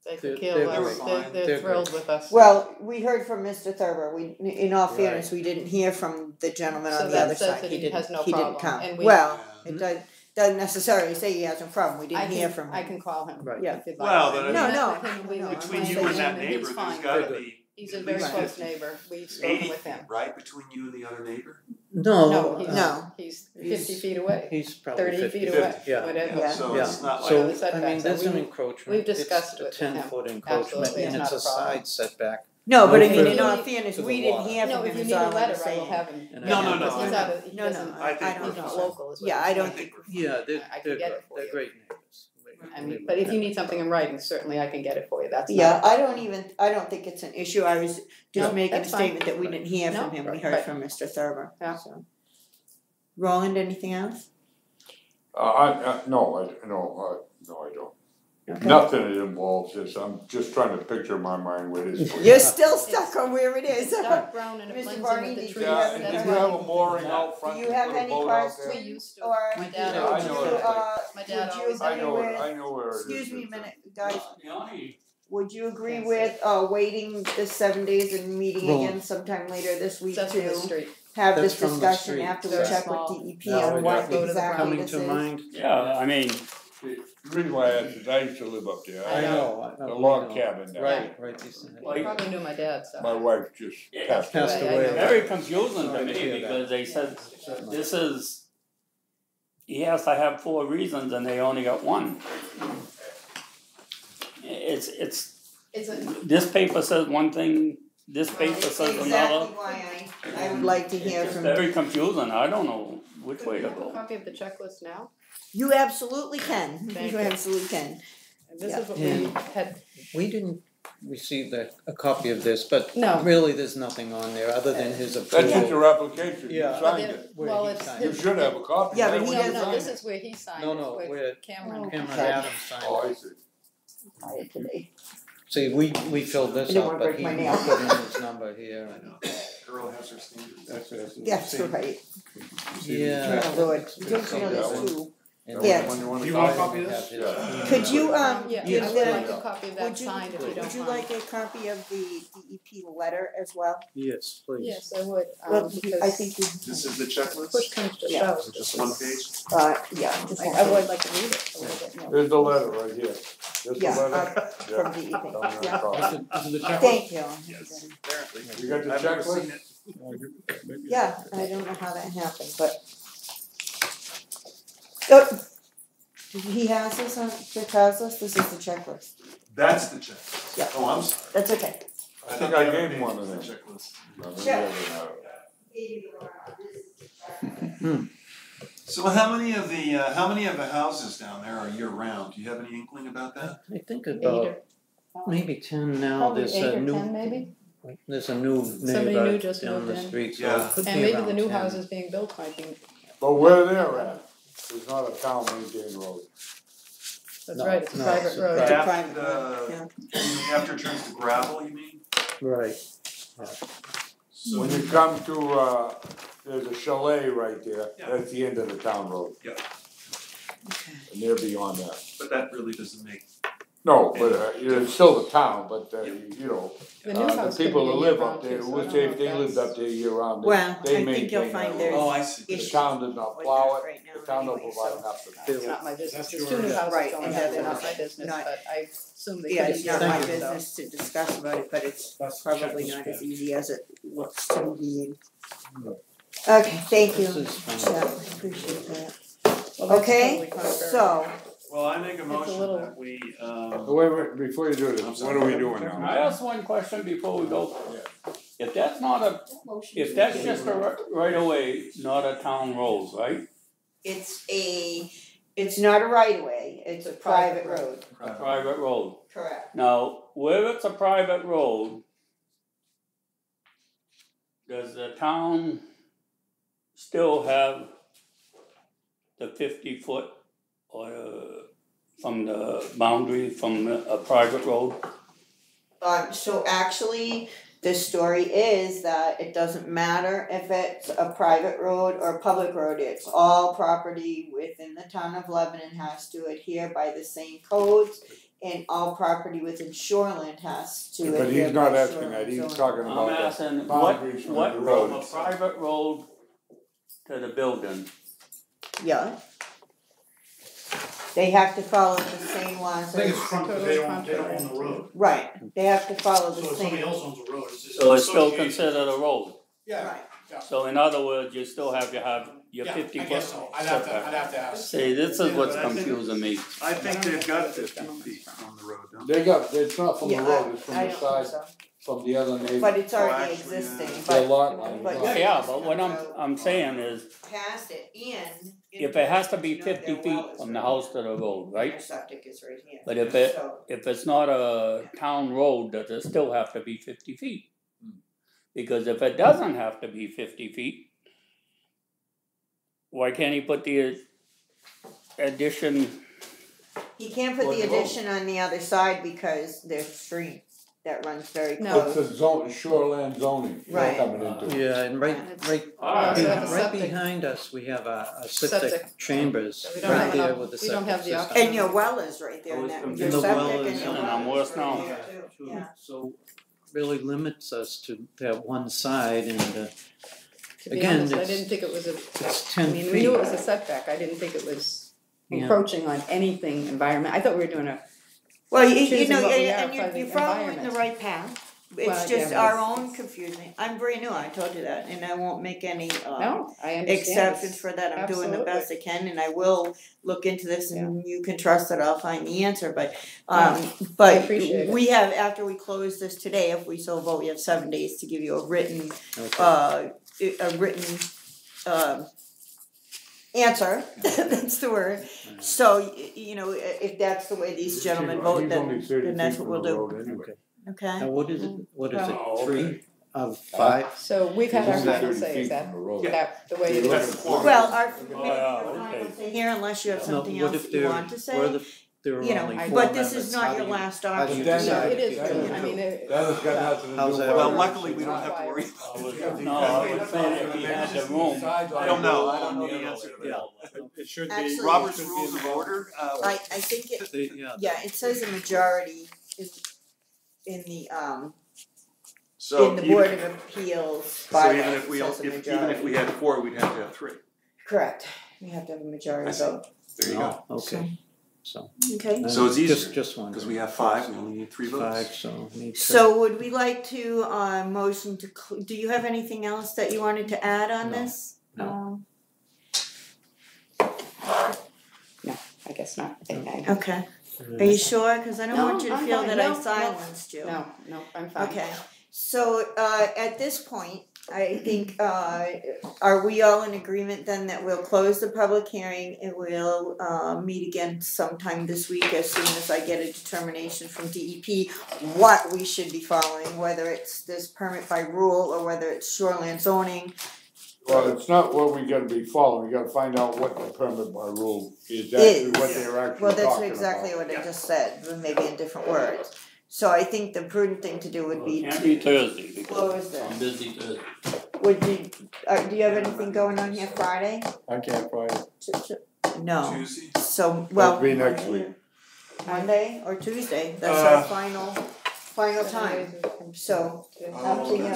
They They're- could kill they're us. fine. They're They're thrilled great. with us. Well, we heard from Mr. Thurber. In all Right. fairness, we didn't hear from the gentleman So on the that other says side. that He he didn't. has no He didn't problem, come. and we- Well, Yeah. it does. doesn't necessarily say he has a problem, we I didn't hear can, from him. I can call him. Right. Yeah. if you'd like. Well, but I No, mean- no. Met him, we went Between and you met and that him, and neighbor, he's there's fine. gotta be He's a at very least close 50, neighbor, we've 80 spoken with feet, him. right, between you and the other neighbor? No, No. he's 50 feet away, He's probably 30 50. feet away, Yeah. whatever. Yeah. So Yeah. it's not like. So, the setbacks, I mean, there's so an we- encroachment, we've discussed it's it a with him. 10-foot encroachment, Absolutely, and it's it's a not a problem. side setback. No, but I No mean, in further all to fairness, the we didn't water. hear No, from if him, you is need a all I'm letter, I will saying. have him. No, Yeah, no, because no, he's I out know. of, he No, no, doesn't, I he's don't not know. local is what Yeah, he's I don't saying. think, Yeah, they're, I can get it for they're you. great neighbors. I mean, but if you need something in writing, certainly I can get it for you, that's not. yeah, I don't think it's an issue, I was No, just making a that's fine. statement that we didn't hear from No, him, we right, heard right. from Mr. Thurber, Yeah. so. Roland, anything else? No, I don't. Okay. Nothing that involves this, I'm just trying to picture in my mind where it is. You're still stuck on where it is. It's dark brown and it Mr. blends in Barney, with the did you trees, have Yeah, any that's did you have why. a mooring out front Do to you have put a any boat out questions? there? We used to. Or My would dad you, I know what it's like. My dad would you always agree with, I know where it is. excuse me a minute, guys, The only, would you agree Can't with, waiting the 7 days and meeting Roland. again sometime later this week That's from the to street. have That's this from the discussion street. after we Very check small. with DEP No, on what go to the exactly Coming this to is? mind, yeah, I mean, The reason why I asked is I used to live up there. I I know. know. I The we log know. cabin down Right, right beside. You Like- probably knew my dad, so. My wife just Yeah. passed Passed Yeah, I away. know. very confusing to Sorry to me hear that. because they said this is, he has to have 4 reasons and they only got 1. It's, Isn't, this paper says one thing, this paper That's says exactly another. why I would like to hear It's just from. very confusing, I don't know which way to have a go. copy of the checklist now? You absolutely can, Thank you you. absolutely can. And this Yeah. is what we And- had, We didn't receive a copy of this, but No. really there's nothing on there other than his That's approval. just your application, you Yeah. signed but it. Where well, he it's signed You his. should have a copy. Yeah, but Why he would you doesn't- No, sign this it? is where he signed No, it, no, where where Cameron. Cameron Okay. Adams signed Oh, it. I see. Tired today. See, we filled this I didn't out, wanna but break he my he nail. put in his number here and. Girl has her standards. That's right. Yeah. Oh Lord, don't you know that there's one? two? And Yeah. That one you wanna You want a sign? copy of this? Have his Yeah. email. Could you, Yeah, give I would them, like a copy of that would you, signed if you don't mind. would you like a copy of the DEP letter as well? Yes, please. Yes, I would, Well, because. I think you. This is the checklist? Push comes to Yeah. shove. Just one page? Yeah, just I would like to read it a little bit more. Here's the letter right here. This the Yeah, letter? from DEP, Yeah. yeah. This is the checklist? Thank you. Yes, apparently. You got the I've never checklist? seen it. Yeah, I don't know how that happened, but. Oh, he has this on the task list, this is the checklist, That's the checklist. Yeah. Oh, I'm sorry. that's okay. I think I gave him one of them. Checklist. No, maybe Check. I didn't have it. So how many of the houses down there are year round? Do you have any inkling about that? I think 8 about or, maybe 10 now, probably there's 8 a or 10 new, maybe? there's a new Somebody neighbor new just down moved the in. street, so Yeah. it could be And maybe the around new 10. houses being built might be, But where they're at, is not a town maintained road. that's No, right, it's a no, private it's a road. It's a After private road, yeah. After it turns to gravel, you mean? Right. So When you come to, there's a chalet right there, Yeah. that's the end of the town road. Yeah. And they're beyond that. But that really doesn't make. No, but, it's still the town, but, you know, The new the house could be people a who live year-round up there, too, so I would don't say know if if they lived that's- up there year round, Well, they I maintain think you'll find that there's road. Oh, I see. The issues town does not with plow that it, right now the town don't anyway, provide so. nothing. It's not my business, That's there's your- 2 new houses Right, going and up, they're that's not my business, not- but I assume they Yeah, could be it's not my year-round, so. business to discuss about it, but it's That's probably checklist, not yeah. as easy as it looks to me. Okay, thank you, This is fine. Chuck, I appreciate that. Well, that's Okay, totally contrary. so, Well, I make a motion little- that we, Wait, before you do I'm this, what sorry. are we doing Can now? I ask one question before we go? If that's not a, if that's just a right away, not a town road, right? it's not a right of way, it's a private road, A private road. correct. Now, where it's a private road, does the town still have the 50-foot or from the boundary from a private road? So actually, the story is that it doesn't matter if it's a private road or a public road, it's all property within the town of Lebanon has to adhere by the same codes, and all property within shoreland has to But adhere he's not by asking shoreland that, he's zoning. talking I'm about asking, the what, boundaries from the what from a road. private road to the building? Yeah, They have to follow the same laws. I think it's as- front, because they don't own the road. Right, they have to follow the So if somebody same, else owns the road, it's just. So it's still association. considered a road. Yeah, right. So in other words, you still have to have your yeah, 50 I foot guess so, I'd have setback. to ask. See, this is Yeah, what's but I think- confusing me. I think they've got 50 feet on the road, don't they? it's not from the Yeah, road, it's from I the don't side, think so. from the other neighbor. But it's already actually, existing, Their but lot line. but is Yeah, but what I'm saying is, past it and. if it has to be you know, their 50 well feet is from the right house here, to the road, and right? Their septic is right here. But if it's not a town road, does it still have to be 50 feet? Because if it doesn't have to be 50 feet, why can't he put the addition? He can't put Or the the road. addition on the other side because there's stream that runs very No. It's close. a zone, shoreland zoning they're Right. coming into. Yeah, and right, Alright. So have a right septic. behind us, we have a Septic. septic chambers, We don't right have there enough- with the we don't septic have the system. option. And your well is right there, and that, And your the septic well and is- your and I'm well is worse right now. there too, yeah. So really limits us to that one side and To be Again, honest, I it's- didn't think it was a, it's I 10 mean, feet. we knew it was a setback, I didn't think it was Yeah. encroaching on anything environment, I thought we were doing a, Well, you Choosing know, what we and are you're, for the you're following the environment. right path. It's Well, just yeah, our but own confusion. I'm very new, I told you that, and I won't make any, no, I understand. exceptions for that. I'm doing the best I can, and I will look into this, and you can trust that I'll find the answer. But but appreciate it. we have, after we close this today, if we so vote, we have 7 days to give you a written answer. That's the word. So you know, if that's the way these gentlemen vote, He's only 30 then that's feet what from we'll the do. road anyway. Okay. Now, what is it, Oh, okay. 3 of 5? So we've had our He's only final 30 say, feet is that, from the road. that the way it Yeah. is? Well, our yeah, okay. here, unless you have something what else if you there want to were say. there were You know, only I- 4 but this members, is how not do your you- last how do option. you Then No, decide? it is That true, is I mean, it. That has got nothing to do How's with. that? Well, work? luckily, we don't have to worry about I was, Yeah. no, I was saying if he had the room. I don't know, I don't know the answer to that. Yeah. It should be. Actually- Robert's Rules of Order, I think it, Yeah. yeah, it says a majority in the so in the even, Board of Appeals so bylaws, even if we, it says a even majority. if we had 4, we'd have to have 3. Correct, we have to have a majority I see. vote, There you go. Oh, okay. So. okay? So it's easier, Just one. Because we have 5, we only need 3 votes. 5, so need 3. So would we like to motion to, do you have anything else that you wanted to add on No. this? No. I guess not, I think I. Okay, are you sure? Cause I don't No, want you to I'm feel fine. that No, I no. silenced you. No, I'm fine. Okay, so at this point, I think are we all in agreement then that we'll close the public hearing and we'll meet again sometime this week as soon as I get a determination from DEP what we should be following, whether it's this permit by rule or whether it's shoreline zoning. Well, it's not what we gotta be following, we gotta find out what the permit by rule is actually, what they're actually Well, that's talking exactly about. what I just said, but maybe in different words. So I think the prudent thing to do would be Can't be to Thursday because close this. I'm busy Thursday. Would you, do you have anything going on here Friday? I can't Friday. No, Tuesday? so, well. That'll be next week. Monday or Tuesday, that's our final time, so, up to you.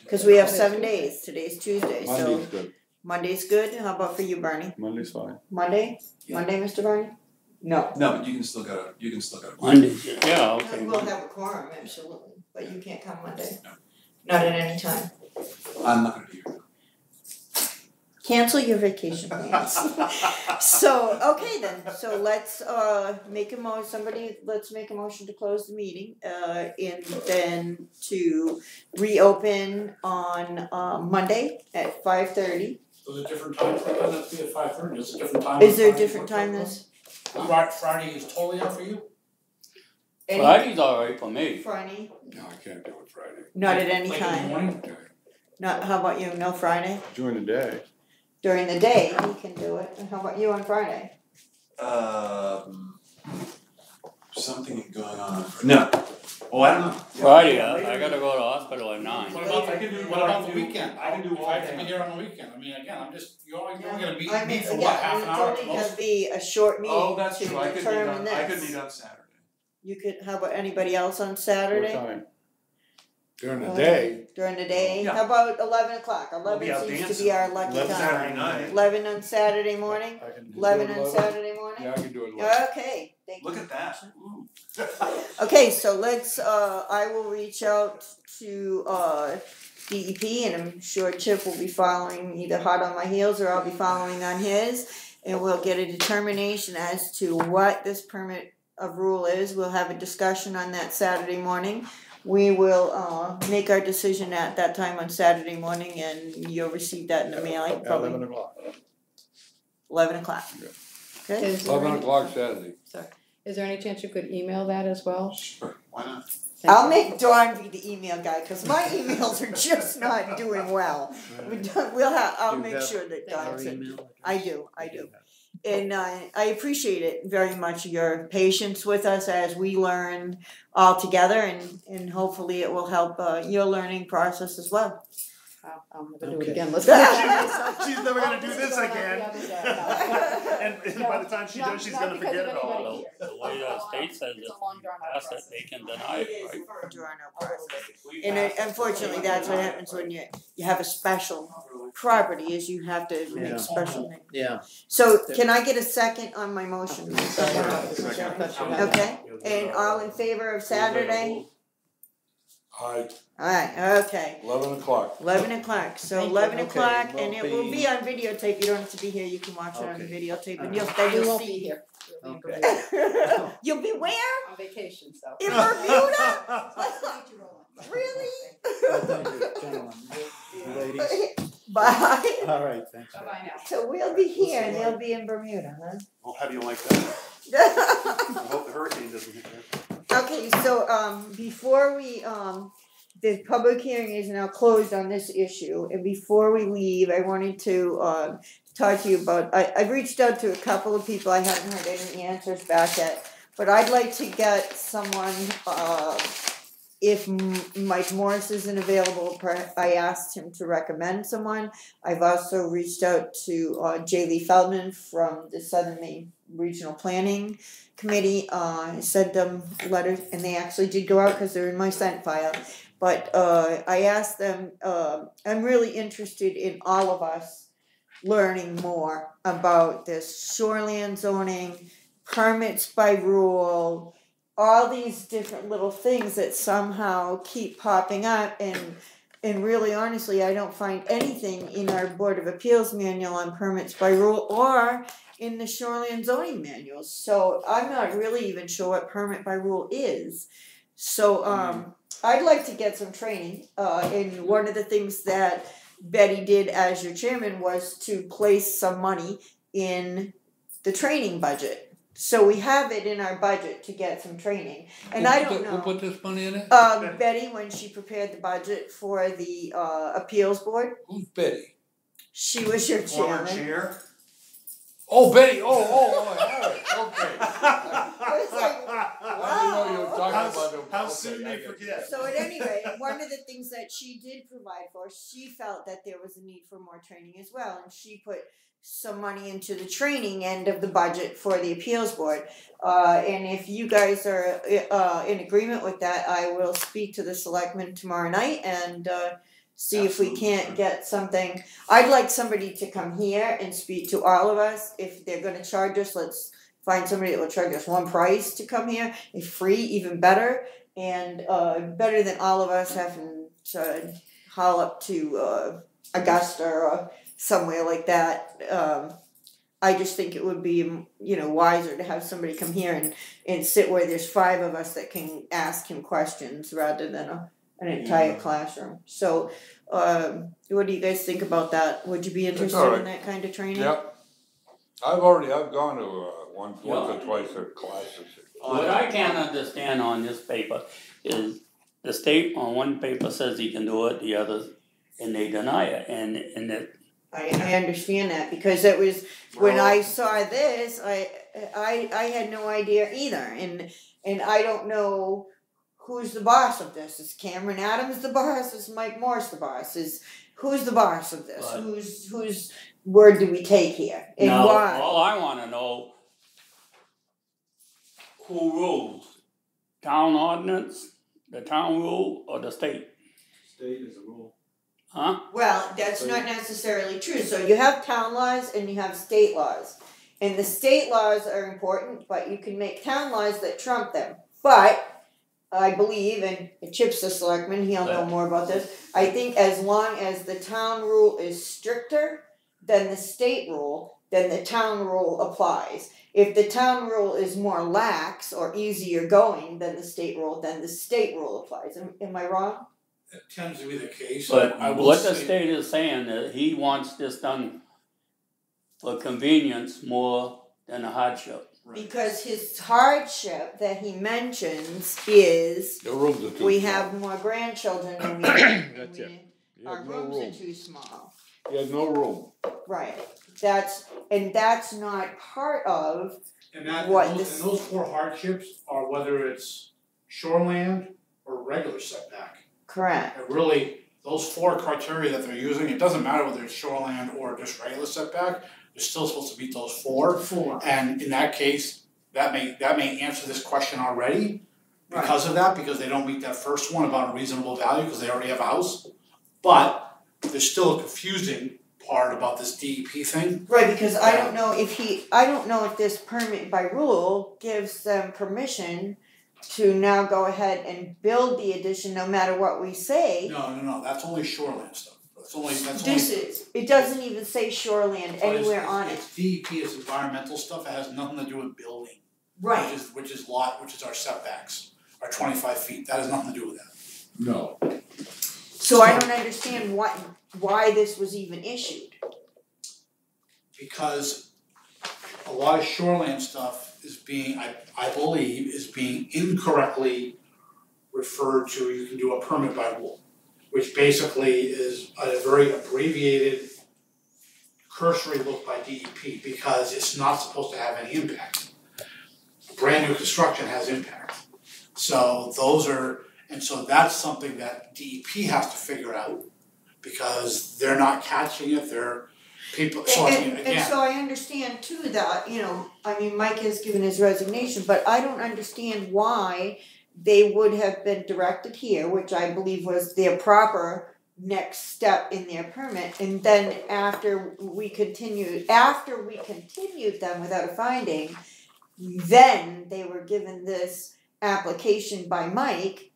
Cause we have 7 days, today's Tuesday, so Monday's good. Monday's good, how about for you, Bernie? Monday's fine. Monday? Yeah. Monday, Mr. Bernie? No. No, but you can still go. Monday, yeah, okay. We'll have a quorum, absolutely, but you can't come Monday. Not at any time. I'm not gonna be here. Cancel your vacation plans. So, okay then, so let's make a let's make a motion to close the meeting, and then to reopen on Monday at 5:30. There's a different time, it doesn't have to be at 5:30, there's a different time. Is there a different time this? Friday is totally out for you? Friday's alright for me. Friday, No, I can't do it Friday. not at any Like in the time, morning? not, how about you, no Friday? During the day. During the day, he can do it, and how about you on Friday? Something going on. No. Oh, I don't know. Friday, I gotta go to the hospital at 9. What about, I can do- what about the weekend? I can do If I have to be here on the weekend, I mean, again, I'm just, you're only gonna meet I mean, for what, yeah, half an hour at it's the only most? gonna be a short Oh, meeting that's to true, I determine this. could meet on Saturday. You could, how about anybody else on What Saturday? time? During the day, During the day? Yeah. How about 11 o'clock? We'll 11 be out seems to dancing. be our lucky 11 time. Saturday night. 11 on Saturday morning? I can do 11 on 11? Saturday morning? yeah, I can do it. Like, Okay, thank you. Look at that. Okay, so let's, I will reach out to, DEP, and I'm sure Chip will be following either hot on my heels or I'll be following on his, and we'll get a determination as to what this permit of rule is. We'll have a discussion on that Saturday morning. We will, make our decision at that time on Saturday morning, and you'll receive that in the mailing, At probably 11 o'clock. 11 o'clock. Okay? Is there 11 any- o'clock Saturday. Is there any chance you could email that as well? Sure, why not? Thank I'll you. make Dawn be the email guy, cause my emails are just not doing well. I'll Do you make have sure that Our Dawn's in. email address? I do. And I appreciate it very much, your patience with us as we learn all together, and hopefully it will help your learning process as well. I'm gonna do it Okay. again, let's. She's never gonna do this again. And by the time she does, she's gonna forget it all. The way the state says if we pass it, they can deny it, right? During our process. And unfortunately, that's what happens when you have a special property, is you have to Yeah. make special things. Yeah. So can I get a second on my motion? Second. Okay, and all in favor of Saturday? Alright, Alright, okay, 11 o'clock. 11 o'clock, so Thank you. 11 Okay, o'clock, we'll and it will be- be on videotape, you don't have to be here, you can watch it on the Okay. videotape, and Alright. then We you'll won't be see. here. We'll be in Okay. Bermuda. You'll be where? On vacation, so. In Bermuda? Really? Well, thank you, gentlemen. Ladies. Bye. All right, thanks. Bye-bye now. So we'll be here and they'll be in Bermuda, huh? I'll have you like that. I hope the hurricane doesn't hit there. Okay, so before we the public hearing is now closed on this issue, and before we leave, I wanted to talk to you about. I've reached out to a couple of people. I haven't heard any answers back yet, but I'd like to get someone. If Mike Morris isn't available, I asked him to recommend someone. I've also reached out to J. Lee Feldman from the Southern Maine Regional Planning Committee. I sent them letters, and they actually did go out because they're in my sent file. But I asked them, I'm really interested in all of us learning more about this shoreline zoning, permits by rule, all these different little things that somehow keep popping up, and really honestly I don't find anything in our Board of Appeals manual on permits by rule or in the shoreline zoning manuals. So I'm not really even sure what permit by rule is. So I'd like to get some training, and one of the things that Betty did as your chairman was to place some money in the training budget. So we have it in our budget to get some training, and I don't know. Who put this money in it? Betty, when she prepared the budget for the appeals board, Who's Betty? she was your Former chairman. chair. Oh, Betty, alright, okay. I was like, I didn't know you were talking wow. about them. How Okay, soon I they get you. forget. So at any rate, one of the things that she did provide for, she felt that there was a need for more training as well, and she put some money into the training end of the budget for the appeals board. And if you guys are in agreement with that, I will speak to the selectmen tomorrow night and see if we can't get something. I'd like somebody to come here and speak to all of us. If they're gonna charge us, let's find somebody that will charge us one price to come here. If free, even better. And better than all of us having to haul up to Augusta or somewhere like that. I just think it would be, wiser to have somebody come here and sit where there's 5 of us that can ask him questions rather than an entire classroom. So, what do you guys think about that? Would you be interested in that kind of training? Yep. I've gone to once or twice at classes. What I can't understand on this paper is the state on one paper says he can do it, the other, and they deny it, and it. I understand that because it was when I saw this, I had no idea either, and I don't know who's the boss of this. Is Cameron Adams the boss? Is Mike Morse the boss? Who's the boss of this? Right. Whose word do we take here, and Now, why? all I want to know, who rules? Town ordinance, the town rule, or the state? State is a rule. Huh? Well, that's not necessarily true. So you have town laws and you have state laws. And the state laws are important, but you can make town laws that trump them. But I believe, and Chip's the selectman, he'll know more about this, I think as long as the town rule is stricter than the state rule, then the town rule applies. If the town rule is more lax or easier going than the state rule, then the state rule applies. Am I wrong? It tends to be the case. But I will what the say- state is saying, that he wants this done for convenience more than a hardship. Because his hardship that he mentions is The rooms are too we small. have more grandchildren than we need. That's it. You Our have no rooms are room. too small. He has no room. Right. That's not part of And that, what and this- those four hardships are whether it's shoreland or regular setback. correct. And really, those four criteria that they're using, it doesn't matter whether it's shoreland or just regular setback, they're still supposed to meet those four. And in that case, that may answer this question already because of that, because they don't meet that first one about a reasonable value, because they already have a house. But there's still a confusing part about this DEP thing. Right, because I don't know if this permit by rule gives them permission to now go ahead and build the addition no matter what we say. No, that's only shoreland stuff. It doesn't even say shoreland anywhere on it. It's DEP, it's environmental stuff, it has nothing to do with building. Right. Which is our setbacks, our 25 feet, that has nothing to do with that. No. So I don't understand why this was even issued. Because a lot of shoreland stuff is being, I believe, is being incorrectly referred to, you can do a permit by rule, which basically is a very abbreviated cursory look by DEP, because it's not supposed to have any impact. Brand new construction has impact. So that's something that DEP has to figure out, because they're not catching it, And so I understand too that, Mike has given his resignation, but I don't understand why they would have been directed here, which I believe was their proper next step in their permit, and then after we continued them without a finding, then they were given this application by Mike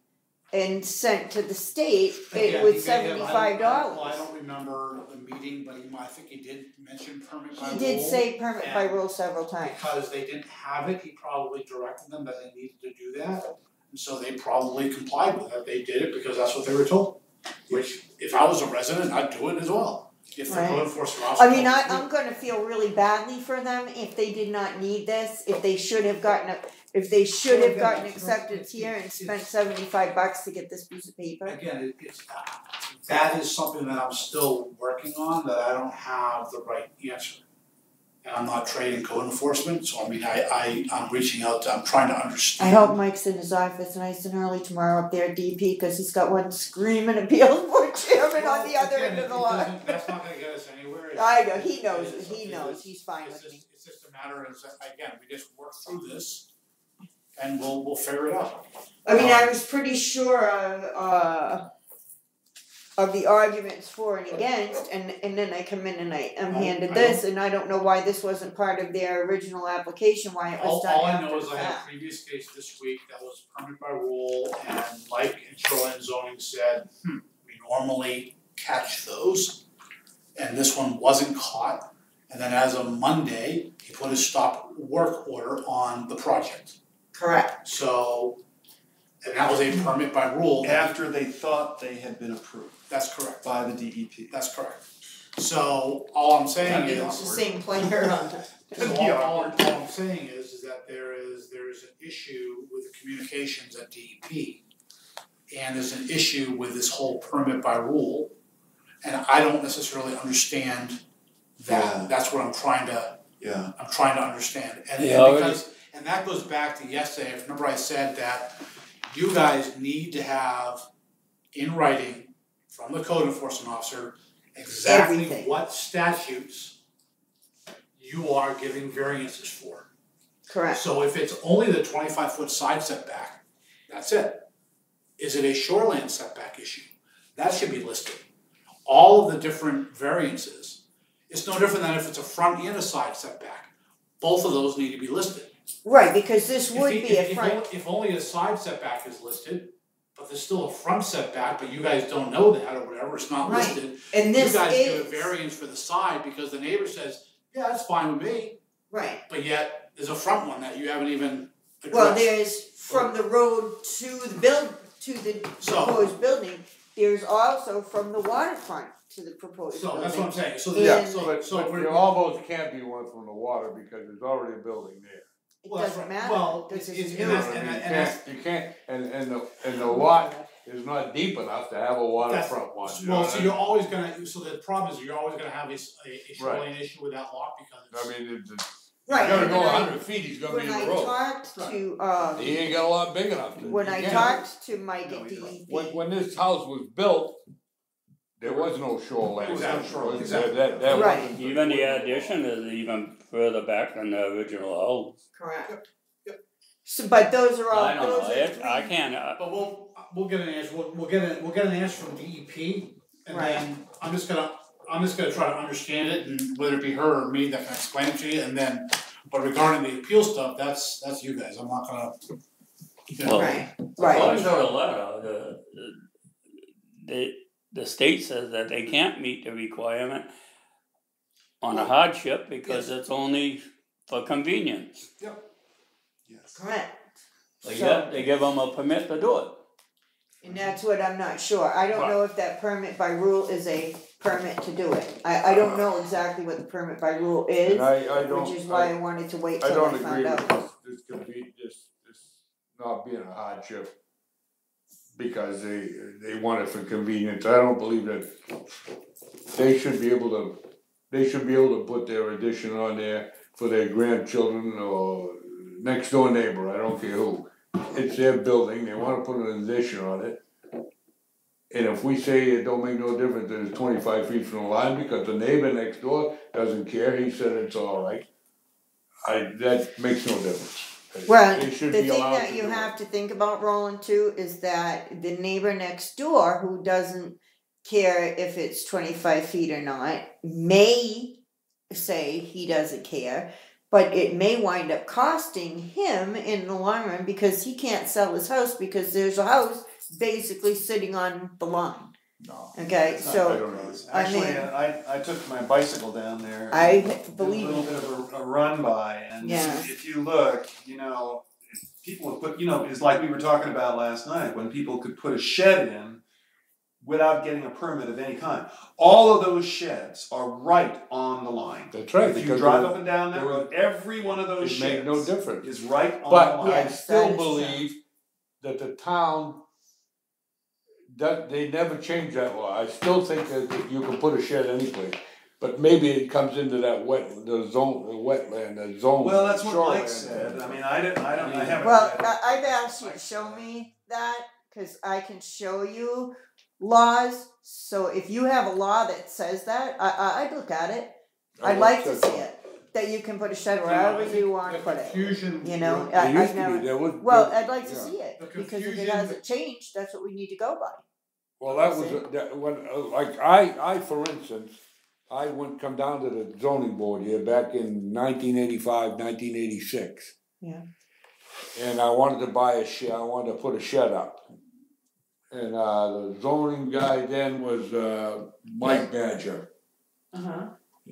and sent to the state with $75. I don't remember the meeting, but I think he did mention permit by rule. He did say permit by rule several times. Because they didn't have it, he probably directed them that they needed to do that. And so they probably complied with it. They did it because that's what they were told. Which, if I was a resident, I'd do it as well. If the code enforcement officer. I'm gonna feel really badly for them if they did not need this, if they should have gotten acceptance here and spent $75 to get this piece of paper. Again, that is something that I'm still working on, that I don't have the right answer. And I'm not trading code enforcement, so I'm reaching out I'm trying to understand. I hope Mike's in his office nice and early tomorrow up there at DP, because he's got one screaming appeals board chairman on the other end of the line. That's not gonna get us anywhere. I know, he knows, he's fine with me. It's just a matter of, again, we just work through this and we'll figure it out. I was pretty sure of the arguments for and against, and then I come in and I'm handed this, and I don't know why this wasn't part of their original application, why it was done All I after know is the I had a fact. previous case this week that was permit by rule, and Mike in shoreline zoning said, we normally catch those, and this one wasn't caught. And then as of Monday, he put a stop work order on the project. Correct. So, and that was a permit by rule. After they thought they had been approved That's correct. by the DEP. That's correct. So all I'm saying It's is. the same player on So all I'm saying is that there is an issue with the communications at DEP. And there's an issue with this whole permit by rule. And I don't necessarily understand that. Yeah. That's what I'm trying to understand. And that goes back to yesterday. Remember I said that you guys need to have in writing from the code enforcement officer exactly Everything. what statutes you are giving variances for. Correct. So if it's only the 25-foot side setback, that's it. Is it a shoreline setback issue? that should be listed. All of the different variances, it's no different than if it's a front and a side setback. Both of those need to be listed. Right, because this would be a front. If only a side setback is listed, but there's still a front setback, but you guys don't know that or whatever, it's not Right. listed. And this you guys is give a variance for the side because the neighbor says, yeah, that's fine with me, right. but yet there's a front one that you haven't even addressed. Well, there's from the road to the proposed building. There's also from the waterfront to the proposed building. So that's what I'm saying. So Yeah, And but you almost can't be one from the water because there's already a building there. it Well, doesn't matter. well, this it's- is and new. that's- You can't, and the lot is not deep enough to have a waterfront one. you know Well, what so I you're mean? always gonna, so the problem is you're always gonna have a shoreline issue with that lot because it's. I mean, it's, Right, you gotta and go when I- 100 feet, he's gonna be When in I the road. talked to He ain't got a lot big enough to. when he I can't. talked to Mike at DEP, When this house was built, there was no shoreline. Exactly. That Right. wasn't- Even the addition is even further back than the original house. correct. So, but those are all I don't know, those are I three- can't, But we'll get an answer, we'll get an answer from DEP, and Right. then I'm just gonna try to understand it, and whether it be her or me that can explain it to you, and then, but regarding the appeal stuff, that's you guys, I'm not gonna. well, Right, according to right. the letter, the state says that they can't meet the requirement on a hardship because it's only for convenience. Yes. Correct. But So- yet, they give them a permit to do it. And that's what I'm not sure. I don't Right. know if that permit by rule is a permit to do it. I don't know exactly what the permit by rule is, And I don't. which is why I wanted to wait I till I don't found agree out. with this could be, this not being a hardship. Because they want it for convenience, I don't believe that they should be able to put their addition on there for their grandchildren or next door neighbor, I don't care who. It's their building, they wanna put an addition on it. And if we say it don't make no difference that it's 25 feet from the line because the neighbor next door doesn't care, he said it's all right. That makes no difference. Well, They the should thing be allowed that to you do it. have to think about, Roland, too, is that the neighbor next door who doesn't care if it's 25 feet or not may say he doesn't care, but it may wind up costing him in the long run because he can't sell his house because there's a house basically sitting on the line. No. Okay, It's not so that close. I Actually, mean- I took my bicycle down there. I and believe did a little bit of a run by, and Yeah. if you look, people have put, it's like we were talking about last night, when people could put a shed in without getting a permit of any kind. All of those sheds are right on the line. That's right, If you because drive there- up and down that there road, every one of those It sheds made no difference. is right on the But line. I Yes, that still is true. believe that the town, that they never changed that law. I still think that you can put a shed anyplace. But maybe it comes into that wetland, the zone. Well, that's what shoreline. Mike said. I mean, I haven't. Well, read it. I've asked you to show me that, cause I can show you laws, so if you have a law that says that, I'd look at it. I'd like to see it, that you can put a shed wherever you wanna put it, Confusion. you know, There I've used to never, be, there was. well, I'd like to yeah. see it, The because if it confusion- hasn't changed, that's what we need to go by. Well, that was, when, like, I, for instance, I come down to the zoning board here back in 1985, 1986. Yeah. And I wanted to buy a shed, I wanted to put a shed up. And, the zoning guy then was, Mike Badger. Uh-huh.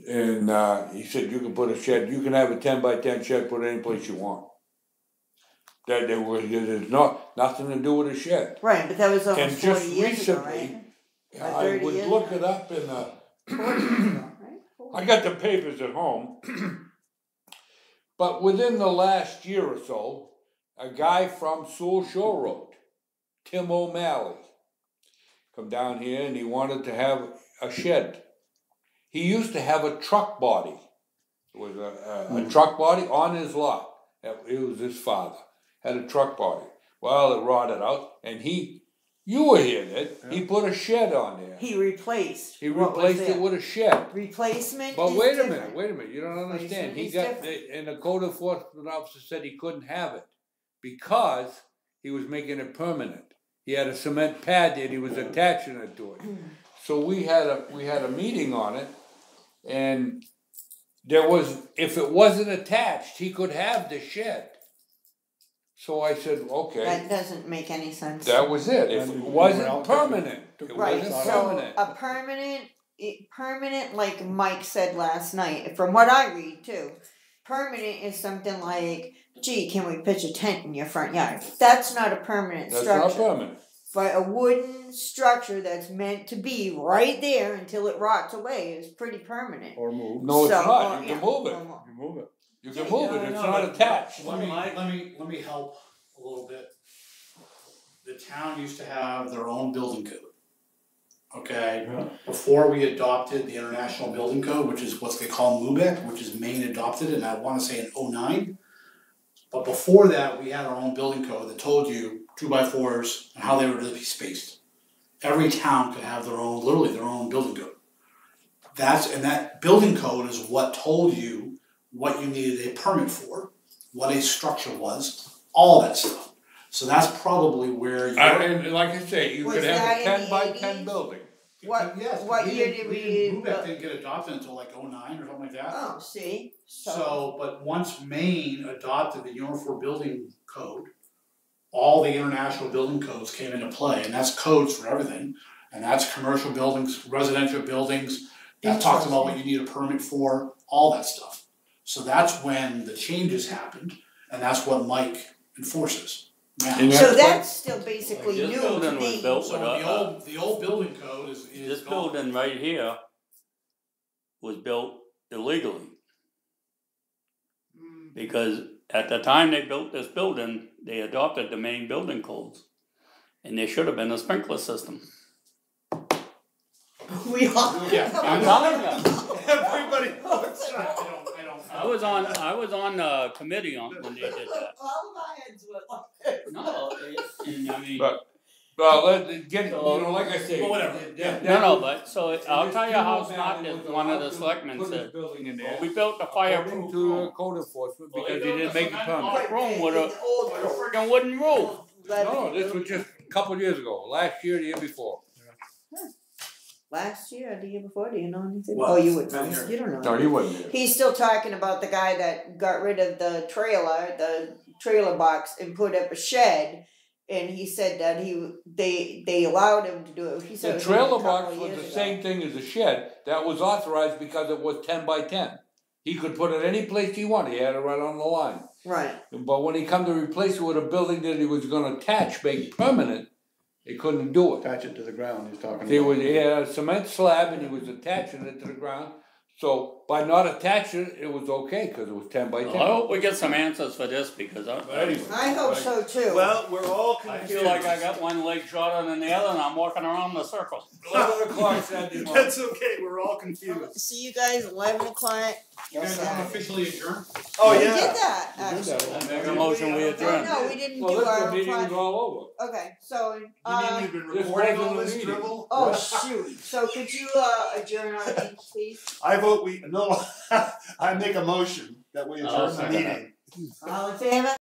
And, he said, you can put a shed, you can have a 10 by 10 shed, put it any place you want. That there's nothing to do with a shed. Right, but that was And almost just 40 years ago, recently, right? Or I 30 would years look ago. it up in 40 years ago, right? I got the papers at home. But within the last year or so, a guy from Sewell Shore Road, Tim O'Malley, come down here and he wanted to have a shed. He used to have a truck body. It was a truck body on his lot. It was his father. Had a truck body. Well, it rotted out and you were here then, he put a shed on there. He replaced. He what was replaced it there. with a shed. Replacement But is wait a different. minute, you don't understand. Replacement He is got, different. and the code enforcement officer said he couldn't have it because he was making it permanent. He had a cement pad that he was attaching it to it. So we had a meeting on it, and if it wasn't attached, he could have the shed. So I said, okay, That doesn't make any sense. that was it. If it wasn't permanent, it Right, wasn't so permanent. a permanent, like Mike said last night, from what I read too, permanent is something like, gee, can we pitch a tent in your front yard? That's not a permanent That's structure. not permanent. But a wooden structure that's meant to be right there until it rots away is pretty permanent. Or move. No, it's So, not. You yeah. can move it. You move it. You can move it. It's No, not but attached. Let me help a little bit. The town used to have their own building code. Okay, before we adopted the International Building Code, which is what they call MUBEC, which is Maine adopted, and I wanna say in '09. But before that, we had our own building code that told you 2x4s and how they were to be spaced. Every town could have their own, literally their own building code. And that building code is what told you what you needed a permit for, what a structure was, all that stuff. So that's probably where And like I say, you Was could have that a in 10 the by 80s? 10 building. What year did we? MUBEC didn't get adopted until like '09 or something like that. Oh, see, So, but once Maine adopted the Uniform Building Code, all the international building codes came into play, and that's codes for everything. And that's commercial buildings, residential buildings, that talks about what you need a permit for, all that stuff. So that's when the changes happened, and that's what Mike enforces now. So that's still basically This new to building was me. built So with the old building code is this gone. building right here was built illegally. Because at the time they built this building, they adopted the main building codes. And there should have been a sprinkler system. We all. Yeah, I'm telling you. Everybody. I was on the committee when they did that. All of our heads went like this. No, and I mean. Well, like I say. Well, whatever. No, but so I'll tell you how smart this one of the selectmen said. We built the fireproof To room. code enforcement Well, because they he built didn't make a the cement permit. block room with a friggin' wooden roof. No, this was just a couple of years ago, last year, the year before. Last year or the year before, do you know anything? Well, Oh, you wouldn't know. been here. You don't know. No, he wasn't there. He's still talking about the guy that got rid of the trailer box, and put up a shed. And he said that they allowed him to do it. He said The it was trailer a couple box of was years the ago. same thing as a shed, that was authorized because it was 10 by 10. He could put it any place he wanted, he had it right on the line. Right. But when he come to replace it with a building that he was gonna attach, make permanent, he couldn't do it. Attach it to the ground, he's talking He about. had a cement slab and he was attaching it to the ground, so by not attaching it, it was okay, cause it was 10 by 10. I hope we get some answers for this because I hope so too. Well, we're all I confused. feel like I got one leg shorter than the other and I'm walking around the circle. 11 o'clock Saturday morning. That's okay, we're all confused. See you guys 11 o'clock. You guys want to officially adjourn? Oh, We yeah. did that actually. I make a motion, we adjourn. No, we didn't Well, do this our meeting was project. all over. Okay, so You mean we've been This recording all wasn't a this meeting. dribble? oh shoot. So could you adjourn our meeting, please? I vote we, no, I make a motion that we adjourn the second that. meeting. All in favor?